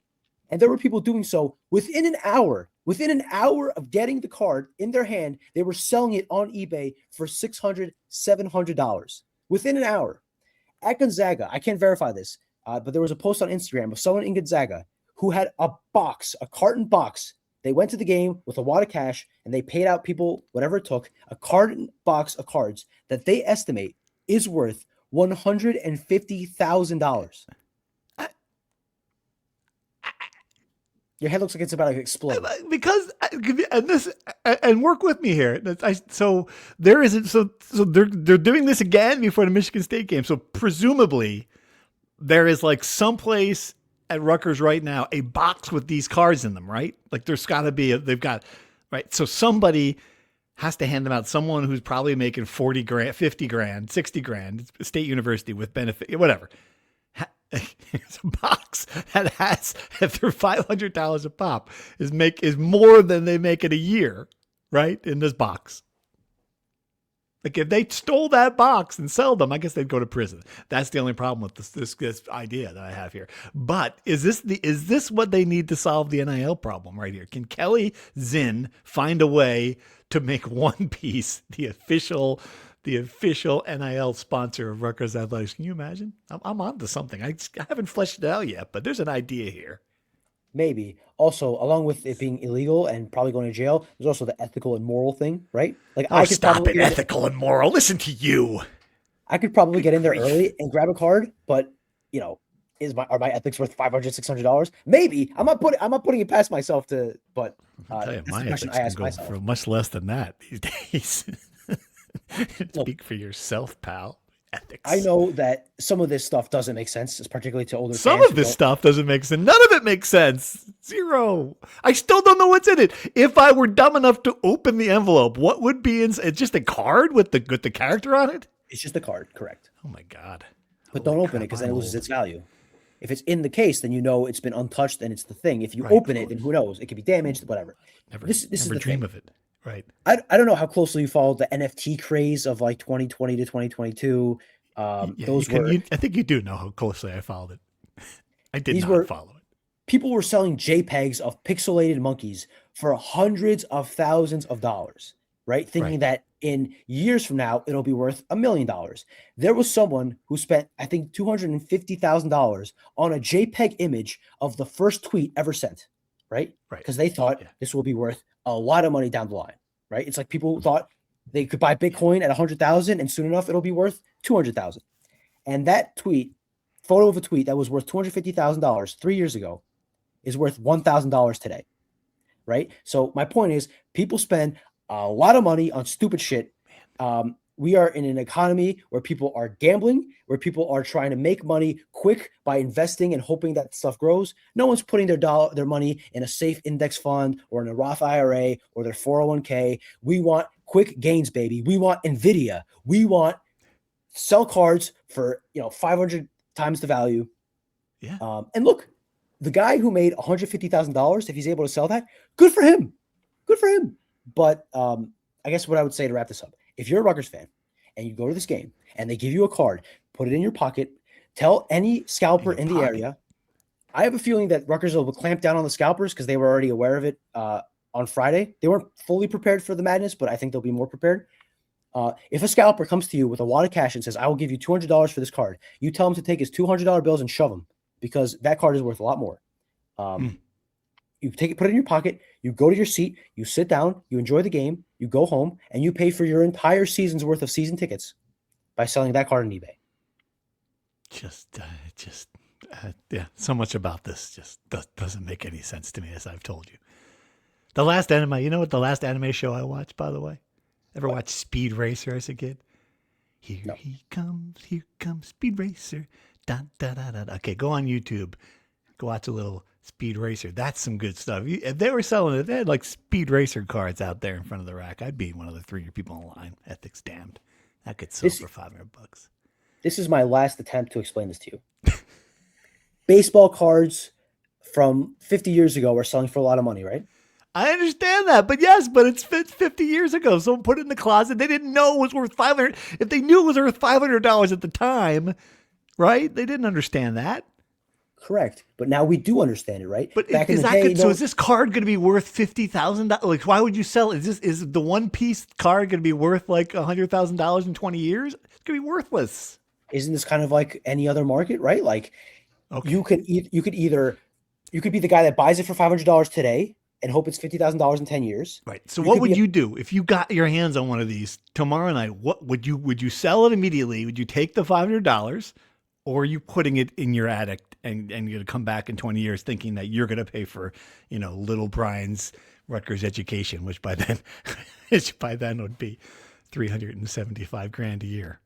Speaker 3: And there were people doing so within an hour. Within an hour of getting the card in their hand, they were selling it on eBay for $600, $700. Within an hour. At Gonzaga, I can't verify this, but there was a post on Instagram of someone in Gonzaga who had a carton box. They went to the game with a wad of cash, and they paid out people whatever it took, a carton box of cards that they estimate is worth $150,000. Your head looks like it's about to explode.
Speaker 2: Because and work with me here. So they're doing this again before the Michigan State game. So presumably there is like someplace at Rutgers right now a box with these cards in them, right? Like there's got to be they've got right. So somebody has to hand them out. Someone who's probably making 40 grand, 50 grand, 60 grand, state university with benefit, whatever. It's a box that has, if they're $500 a pop, is more than they make in a year, right? In this box. Like if they stole that box and sell them, I guess they'd go to prison. That's the only problem with this idea that I have here. But is this what they need to solve the NIL problem right here? Can Kelly Zinn find a way to make One Piece the official NIL sponsor of Rutgers Athletics? Can you imagine? I'm on to something. I haven't fleshed it out yet, but there's an idea here.
Speaker 3: Maybe. Also, along with it being illegal and probably going to jail, there's also the ethical and moral thing, right? Like
Speaker 2: Oh, stop it. Ethical and moral. Listen to you.
Speaker 3: I could probably get in there
Speaker 2: grief.
Speaker 3: early and grab a card, but are my ethics worth $500, $600? Maybe. I'm not putting it past myself to, but
Speaker 2: I'll tell you,
Speaker 3: that's
Speaker 2: my
Speaker 3: the question
Speaker 2: ethics
Speaker 3: I
Speaker 2: can
Speaker 3: ask
Speaker 2: go
Speaker 3: myself.
Speaker 2: for much less than that these days. Speak for yourself, pal. Ethics.
Speaker 3: I know that some of this stuff doesn't make sense, particularly to older
Speaker 2: Some
Speaker 3: fans.
Speaker 2: of this stuff doesn't make sense. None of it makes sense. Zero. I still don't know what's in it. If I were dumb enough to open the envelope, what would be in? It's just a card with the character on it.
Speaker 3: It's just a card, correct?
Speaker 2: Oh my god!
Speaker 3: But don't open it because then it loses its value. If it's in the case, then you know it's been untouched and it's the thing. If you open it, then who knows? It could be damaged, whatever. This is the
Speaker 2: dream
Speaker 3: thing.
Speaker 2: of it. Right.
Speaker 3: I don't know how closely you followed the NFT craze of like 2020 to 2022.
Speaker 2: I think you do know how closely I followed it. I did not follow it.
Speaker 3: People were selling JPEGs of pixelated monkeys for hundreds of thousands of dollars, right? Thinking that in years from now, it'll be worth $1 million. There was someone who spent, I think, $250,000 on a JPEG image of the first tweet ever sent, right? Because they thought this will be worth a lot of money down the line, right? It's like people thought they could buy Bitcoin at 100,000 and soon enough it'll be worth 200,000. And that photo of a tweet that was worth $250,000 3 years ago is worth $1,000 today, right? So my point is, people spend a lot of money on stupid shit. We are in an economy where people are gambling, where people are trying to make money quick by investing and hoping that stuff grows. No one's putting their money in a safe index fund or in a Roth IRA or their 401k. We want quick gains, baby. We want Nvidia. We want sell cards for 500 times the value.
Speaker 2: Yeah.
Speaker 3: And look, the guy who made $150,000, if he's able to sell that, good for him. Good for him. But I guess what I would say to wrap this up, if you're a Rutgers fan and you go to this game and they give you a card, put it in your pocket, tell any scalper in the area. I have a feeling that Rutgers will clamp down on the scalpers because they were already aware of it on Friday. They weren't fully prepared for the madness, but I think they'll be more prepared. If a scalper comes to you with a wad of cash and says, I will give you $200 for this card, you tell him to take his $200 bills and shove them because that card is worth a lot more. You take it, put it in your pocket, you go to your seat, you sit down, you enjoy the game, you go home, and you pay for your entire season's worth of season tickets by selling that card on eBay.
Speaker 2: So much about this just doesn't make any sense to me, as I've told you. The last anime, you know what the last anime show I watched, by the way? Ever watch Speed Racer as a kid? Here comes Speed Racer. Da, da, da, da. Okay, go on YouTube. Go watch a little Speed Racer. That's some good stuff. If they were selling it, they had like Speed Racer cards out there in front of the rack. I'd be one of the 3 people in line. Ethics damned. That could sell for $500.
Speaker 3: This is my last attempt to explain this to you. Baseball cards from 50 years ago are selling for a lot of money, right?
Speaker 2: I understand that, but it's 50 years ago. Someone put it in the closet. They didn't know it was worth $500. If they knew it was worth $500 at the time, right? They didn't understand that.
Speaker 3: Correct. But now we do understand it, right?
Speaker 2: But is this card going to be worth $50,000? Like, why would you sell it? Is the one piece card going to be worth like $100,000 in 20 years? It's going to be worthless.
Speaker 3: Isn't this kind of like any other market, right? Like, you could be the guy that buys it for $500 today and hope it's $50,000 in 10 years.
Speaker 2: Right. So what would you do if you got your hands on one of these tomorrow night? What would you sell it immediately? Would you take the $500, or are you putting it in your attic and you're going to come back in 20 years thinking that you're going to pay for, little Brian's Rutgers education, which by then would be $375,000 a year.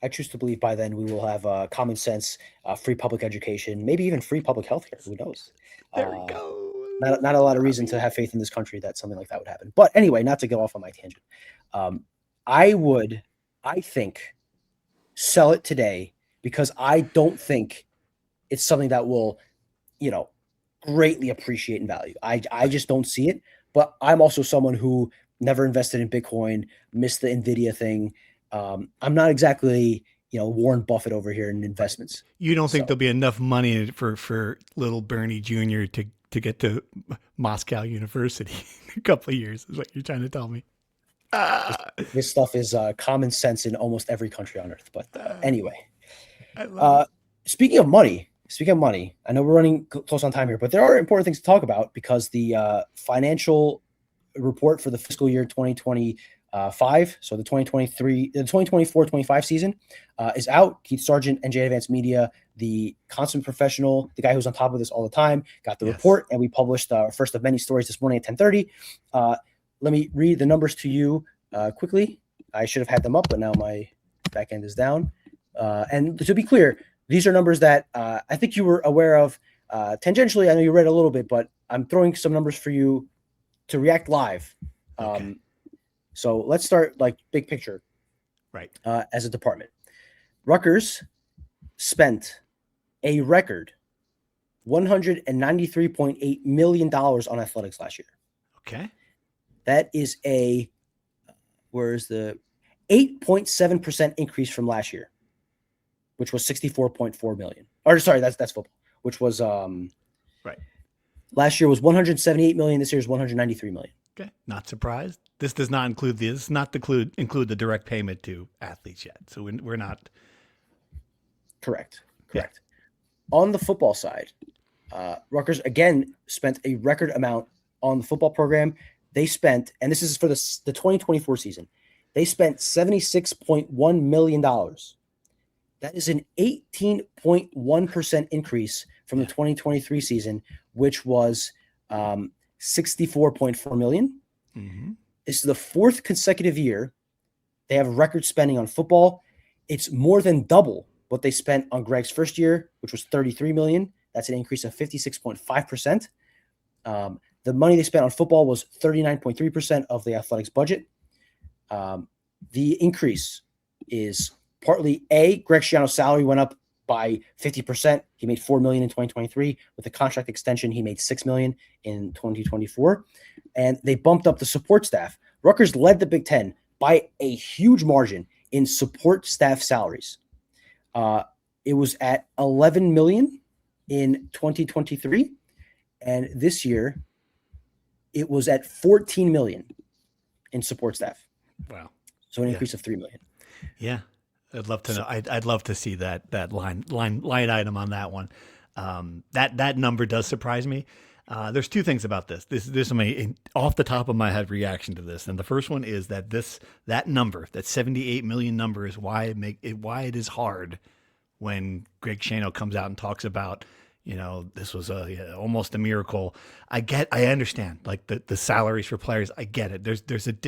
Speaker 3: I choose to believe by then we will have common sense, free public education, maybe even free public health care. Who knows?
Speaker 2: There we go.
Speaker 3: Not a lot of reason to have faith in this country that something like that would happen. But anyway, not to go off on my tangent. I think, sell it today because I don't think it's something that will, greatly appreciate in value. I just don't see it. But I'm also someone who never invested in Bitcoin, missed the Nvidia thing. I'm not exactly, Warren Buffett over here in investments.
Speaker 2: You don't think there'll be enough money for little Bernie Jr. to get to Moscow University in a couple of years, is what you're trying to tell me.
Speaker 3: This stuff is common sense in almost every country on earth. But anyway,
Speaker 2: I love
Speaker 3: speaking of money, speaking of money, I know we're running close on time here, but there are important things to talk about because the financial report for the fiscal year 2025, so the 2024-25 season is out. Keith Sargent, NJ Advanced Media, the consummate professional, the guy who's on top of this all the time, got the report, and we published our first of many stories this morning at 10:30. Let me read the numbers to you quickly. I should have had them up, but now my back end is down. And to be clear, these are numbers that I think you were aware of tangentially. I know you read a little bit, but I'm throwing some numbers for you to react live.
Speaker 2: Okay.
Speaker 3: So let's start like big picture.
Speaker 2: Right.
Speaker 3: As a department, Rutgers spent a record $193.8 million on athletics last year.
Speaker 2: Okay.
Speaker 3: That is where's the 8.7% increase from last year, which was 64.4 million. Or sorry, that's football, which was
Speaker 2: right.
Speaker 3: Last year was 178 million. This year is 193 million.
Speaker 2: Okay. Not surprised. This does not include include the direct payment to athletes yet. So we're not.
Speaker 3: Correct.
Speaker 2: Yeah.
Speaker 3: On the football side, Rutgers again spent a record amount on the football program. They spent, and this is for the 2024 season, they spent $76.1 million. That is an 18.1% increase from the 2023 season, which was $64.4 million.
Speaker 2: Mm-hmm.
Speaker 3: This is the fourth consecutive year they have record spending on football. It's more than double what they spent on Greg's first year, which was $33 million. That's an increase of 56.5%. The money they spent on football was 39.3% of the athletics budget. The increase is partly Greg Schiano's salary went up by 50%. He made $4 million in 2023. With the contract extension, he made $6 million in 2024. And they bumped up the support staff. Rutgers led the Big Ten by a huge margin in support staff salaries. It was at $11 million in 2023. And this year, it was at $14 million in support staff.
Speaker 2: Wow.
Speaker 3: So an increase of $3 million.
Speaker 2: Yeah. I'd love to know. I'd love to see that line item on that one. That number does surprise me. There's two things about this. There's my off the top of my head reaction to this, and the first one is that that number, that 78 million number, is why it is hard when Greg Schiano comes out and talks about, this was almost a miracle. I understand, like the salaries for players. I get it.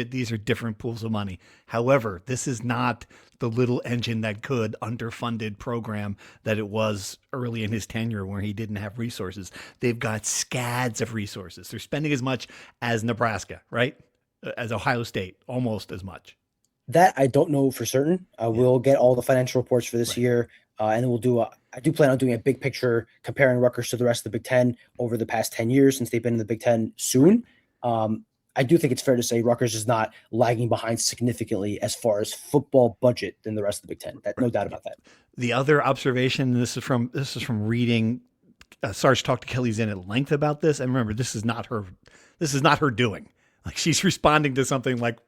Speaker 2: These are different pools of money. However, this is not the little engine that could underfunded program that it was early in his tenure where he didn't have resources. They've got scads of resources. They're spending as much as Nebraska, right? As Ohio State, almost as much.
Speaker 3: That I don't know for certain. We'll get all the financial reports for this year. And then I do plan on doing a big picture comparing Rutgers to the rest of the Big Ten over the past 10 years since they've been in the Big Ten soon. I do think it's fair to say Rutgers is not lagging behind significantly as far as football budget than the rest of the Big Ten. No doubt about that.
Speaker 2: The other observation, and this is from reading, Sarge talked to Kelly Zinn at length about this. And remember, this is not her doing. Like, she's responding to something like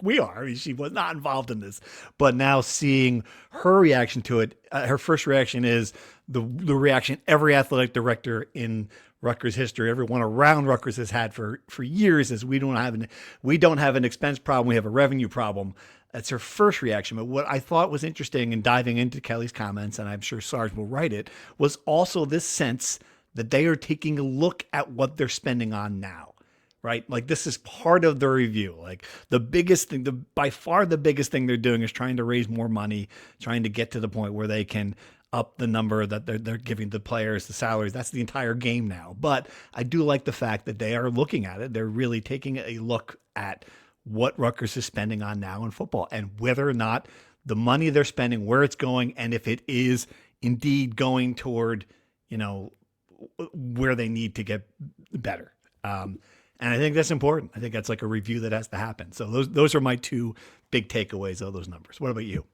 Speaker 2: we are. I mean, she was not involved in this, but now seeing her reaction to it, her first reaction is the reaction every athletic director in Rutgers history, everyone around Rutgers has had for years, is we don't have an expense problem, we have a revenue problem. That's her first reaction. But what I thought was interesting in diving into Kelly's comments, and I'm sure Sarge will write it, was also this sense that they are taking a look at what they're spending on now. Right? Like, this is part of the review. Like, the biggest thing, by far the biggest thing they're doing is trying to raise more money, trying to get to the point where they can up the number that they're giving the players, the salaries. That's the entire game now. But I do like the fact that they are looking at it. They're really taking a look at what Rutgers is spending on now in football and whether or not the money they're spending, where it's going, and if it is indeed going toward, where they need to get better. And I think that's important. I think that's like a review that has to happen. So those are my two big takeaways of those numbers. What about you?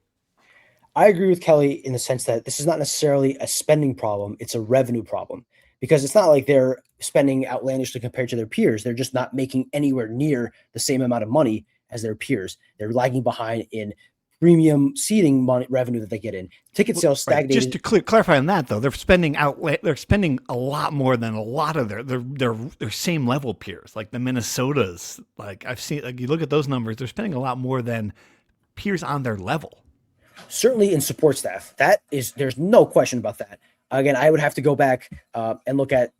Speaker 3: I agree with Kelly in the sense that this is not necessarily a spending problem. It's a revenue problem, because it's not like they're spending outlandishly compared to their peers. They're just not making anywhere near the same amount of money as their peers. They're lagging behind in premium seating money revenue that they get in. Ticket sales
Speaker 2: Right.
Speaker 3: stagnated.
Speaker 2: Just to clarify on that, though, they're spending a lot more than a lot of their same level peers, like the Minnesotas. Like I've seen, like you look at those numbers, they're spending a lot more than peers on their level.
Speaker 3: Certainly in support staff. There's no question about that. Again, I would have to go back and look at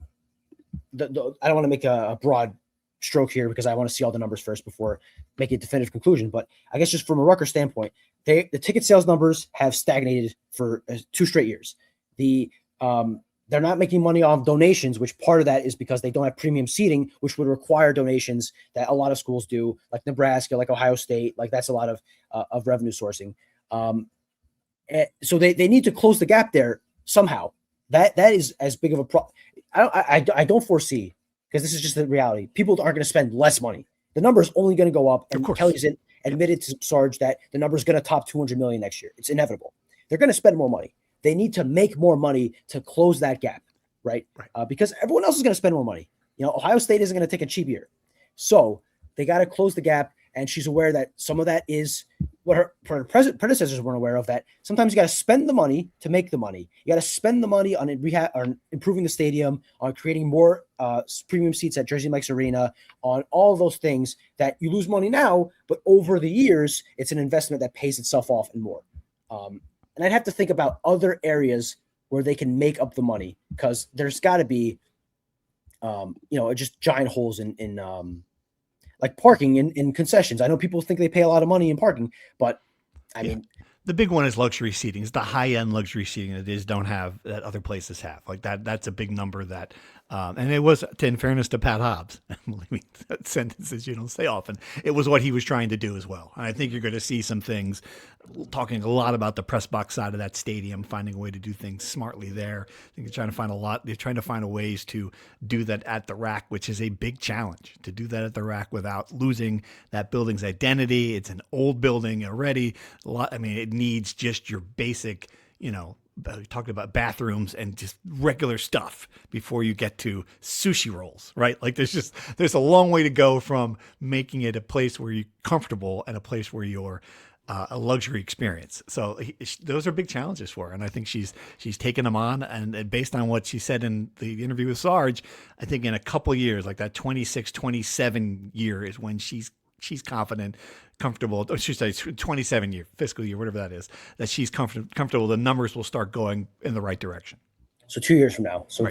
Speaker 3: I don't want to make a broad stroke here because I want to see all the numbers first before making a definitive conclusion. But I guess just from a Rutgers standpoint, the ticket sales numbers have stagnated for 2 straight years. They're not making money off donations, which part of that is because they don't have premium seating, which would require donations that a lot of schools do, like Nebraska, like Ohio State. Like that's a lot of revenue sourcing. So they need to close the gap there somehow. That is as big of a problem. I don't foresee, because this is just the reality. People aren't going to spend less money. The number is only going to go up. And Kelly's admitted to Sarge that the number is going to top 200 million next year. It's inevitable. They're going to spend more money. They need to make more money to close that gap, right? Because everyone else is going to spend more money. Ohio State isn't going to take a cheap year. So they got to close the gap. And she's aware that some of that is what her predecessors weren't aware of, that sometimes you got to spend the money to make the money. You got to spend the money on rehab, on improving the stadium, on creating more premium seats at Jersey Mike's Arena, on all of those things that you lose money now, but over the years, it's an investment that pays itself off and more. And I'd have to think about other areas where they can make up the money, because there's got to be, just giant holes in like parking and concessions. I know people think they pay a lot of money in parking, but I mean,
Speaker 2: the big one is luxury seating. It's the high-end luxury seating that don't have, that other places have. Like that's a big number that, and it was, in fairness to Pat Hobbs, believe me, sentences you don't say often, it was what he was trying to do as well. And I think you're going to see some things, talking a lot about the press box side of that stadium, finding a way to do things smartly there. I think they're trying to find ways to do that at the rack, which is a big challenge, to do that at the rack without losing that building's identity. It's an old building already. It needs just your basic, we talked about bathrooms and just regular stuff before you get to sushi rolls, right? Like there's a long way to go from making it a place where you're comfortable and a place where you're a luxury experience. So those are big challenges for her. And I think she's taken them on. And based on what she said in the interview with Sarge, I think in a couple of years, like that 26, 27 year is when she's confident, comfortable, or should say 27 year, fiscal year, whatever that is, that she's comfortable, the numbers will start going in the right direction.
Speaker 3: So 2 years from now. So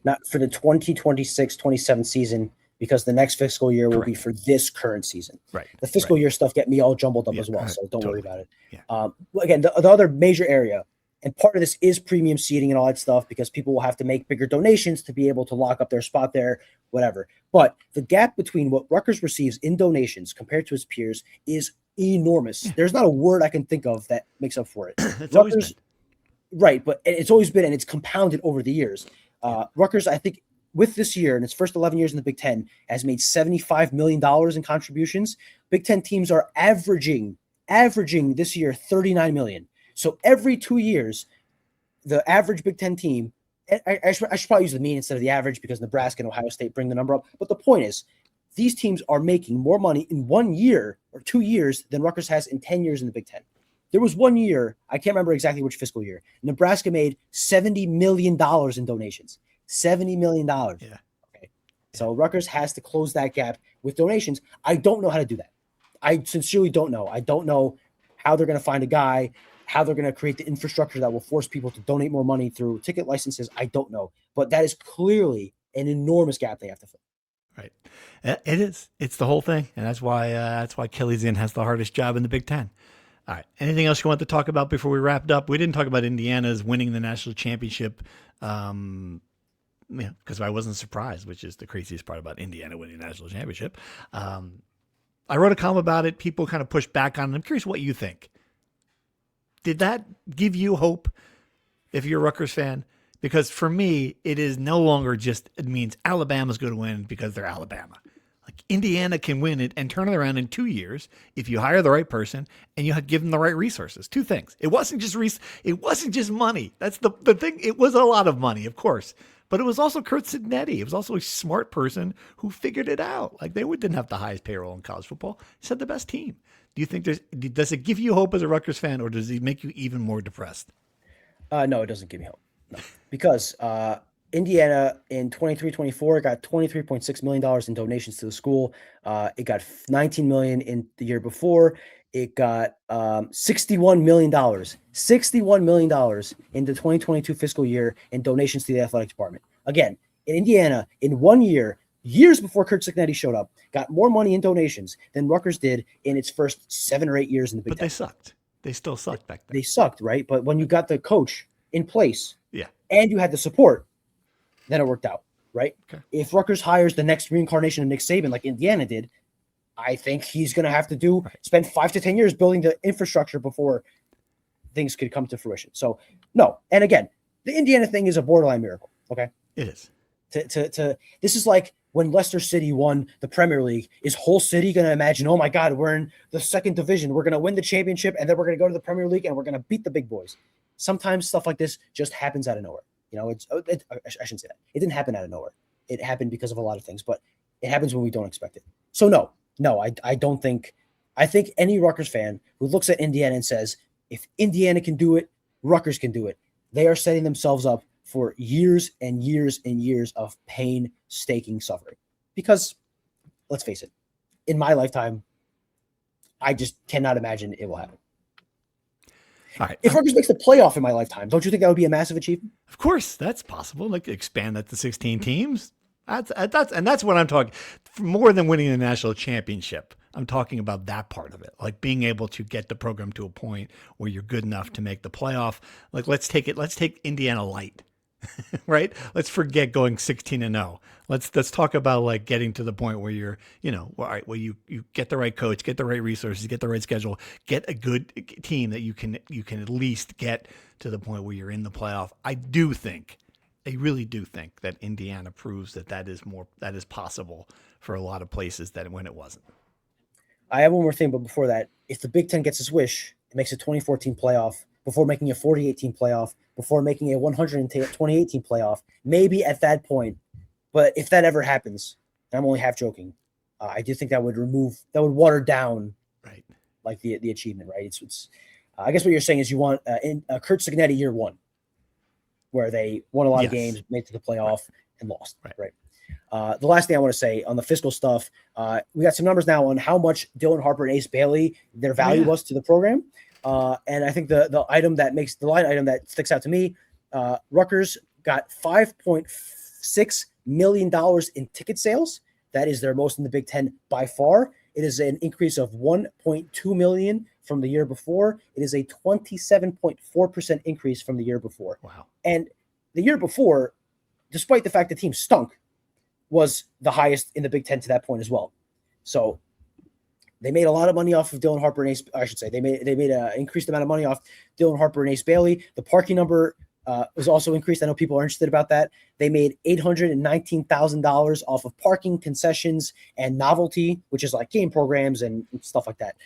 Speaker 3: not for the 2026-27 season, because the next fiscal year will be for this current season.
Speaker 2: Right.
Speaker 3: The fiscal year stuff get me all jumbled up as well. So don't worry about it. Yeah. Again, the other major area, and part of this is premium seating and all that stuff, because people will have to make bigger donations to be able to lock up their spot there, whatever. But the gap between what Rutgers receives in donations compared to its peers is enormous. Yeah. There's not a word I can think of that makes up for it. Rutgers, right, but it's always been, and it's compounded over the years. Rutgers, I think, with this year, in its first 11 years in the Big Ten, has made $75 million in contributions. Big Ten teams are averaging this year $39 million. So every 2 years, the average Big Ten team, I should probably use the mean instead of the average, because Nebraska and Ohio State bring the number up. But the point is, these teams are making more money in 1 year or 2 years than Rutgers has in 10 years in the Big Ten. There was 1 year, I can't remember exactly which fiscal year, Nebraska made $70 million in donations. $70 million. Yeah. Okay. So Rutgers has to close that gap with donations. I don't know how to do that. I sincerely don't know. I don't know how they're going to find a guy, how they're going to create the infrastructure that will force people to donate more money through ticket licenses. I don't know. But that is clearly an enormous gap they have to fill.
Speaker 2: Right. It is. It's the whole thing. And that's why Kelly Zinn has the hardest job in the Big Ten. All right. Anything else you want to talk about before we wrapped up? We didn't talk about Indiana's winning the national championship. Because I wasn't surprised, which is the craziest part about Indiana winning the national championship. I wrote a column about it. People kind of pushed back on it. I'm curious what you think. Did that give you hope if you're a Rutgers fan? Because for me, it is no longer just, it means Alabama's going to win because they're Alabama. Like Indiana can win it and turn it around in 2 years if you hire the right person and you give them the right resources. Two things. It wasn't just money. That's the thing. It was a lot of money, of course. But it was also Kurt Cignetti. It was also a smart person who figured it out. Like, they didn't have the highest payroll in college football. He said the best team. Do you think does it give you hope as a Rutgers fan, or does it make you even more depressed?
Speaker 3: No, it doesn't give me hope. No. Because Indiana in 23-24 got $23.6 million in donations to the school. It got $19 million in the year before. It got $61 million in the 2022 fiscal year in donations to the athletic department. Again, in Indiana, in 1 year, years before Kurt Cignetti showed up, got more money in donations than Rutgers did in its first 7 or 8 years in the Big Ten.
Speaker 2: But they sucked. They still sucked back then.
Speaker 3: They sucked, right? But when you got the coach in place,
Speaker 2: yeah,
Speaker 3: and you had the support, then it worked out, right?
Speaker 2: Okay.
Speaker 3: If Rutgers hires the next reincarnation of Nick Saban like Indiana did, I think he's going to have to spend 5 to 10 years building the infrastructure before things could come to fruition. So, no. And again, the Indiana thing is a borderline miracle, okay?
Speaker 2: It is.
Speaker 3: This is like when Leicester City won the Premier League. Is whole city going to imagine, oh my God, we're in the second division, we're going to win the championship, and then we're going to go to the Premier League and we're going to beat the big boys? Sometimes stuff like this just happens out of nowhere. You know, I shouldn't say that. It didn't happen out of nowhere. It happened because of a lot of things, but it happens when we don't expect it. So no, I don't think. I think any Rutgers fan who looks at Indiana and says, if Indiana can do it, Rutgers can do it, they are setting themselves up for years and years and years of painstaking suffering. Because, let's face it, in my lifetime, I just cannot imagine it will happen.
Speaker 2: All right.
Speaker 3: If Rutgers makes the playoff in my lifetime, don't you think that would be a massive achievement?
Speaker 2: Of course, that's possible. Like, expand that to 16 teams. That's what I'm talking. More than winning the national championship, I'm talking about that part of it, like being able to get the program to a point where you're good enough to make the playoff. Like, let's take Indiana light, right? Let's forget going 16-0. Let's talk about like getting to the point where you're, all right, well, you get the right coach, get the right resources, get the right schedule, get a good team that you can at least get to the point where you're in the playoff. I really do think that Indiana proves that is possible for a lot of places that when it wasn't.
Speaker 3: I have one more thing, but before that, if the Big Ten gets its wish, it makes a 2014 playoff, before making a 48-team playoff, before making a 128-team playoff, maybe at that point. But if that ever happens, and I'm only half joking, I do think that would water down,
Speaker 2: right,
Speaker 3: like the achievement, right? It's I guess what you're saying is you want Kurt Cignetti year one, where they won a lot of games, made it to the playoff, and lost. Right. The last thing I want to say on the fiscal stuff, we got some numbers now on how much Dylan Harper and Ace Bailey, their value was to the program. And I think the line item that sticks out to me, Rutgers got $5.6 million in ticket sales. That is their most in the Big Ten by far. It is an increase of $1.2 million from the year before. It is a 27.4% increase from the year before.
Speaker 2: Wow.
Speaker 3: And the year before, despite the fact the team stunk, was the highest in the Big Ten to that point as well. So they made a lot of money off of Dylan Harper and Ace. I should say they made an increased amount of money off Dylan Harper and Ace Bailey. The parking number was also increased. I know people are interested about that. They made $819,000 off of parking, concessions, and novelty, which is like game programs and stuff like that,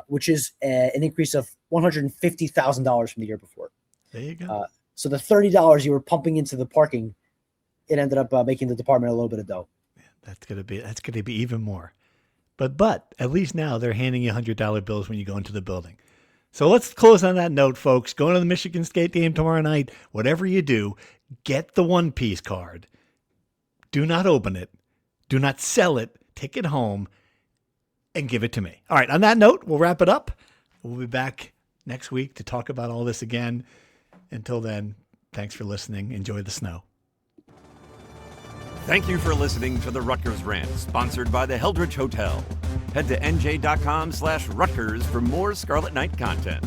Speaker 3: which is an increase of $150,000 from the year before.
Speaker 2: There you go.
Speaker 3: So the $30 you were pumping into the parking, it ended up making the department a little bit of dough.
Speaker 2: That's gonna be even more. But at least now they're handing you $100 bills when you go into the building. So let's close on that note, folks. Going to the Michigan State game tomorrow night. Whatever you do, get the One Piece card. Do not open it. Do not sell it. Take it home and give it to me. All right. On that note, we'll wrap it up. We'll be back next week to talk about all this again. Until then, thanks for listening. Enjoy the snow.
Speaker 1: Thank you for listening to the Rutgers Rant, sponsored by the Heldridge Hotel. Head to nj.com/Rutgers for more Scarlet Knight content.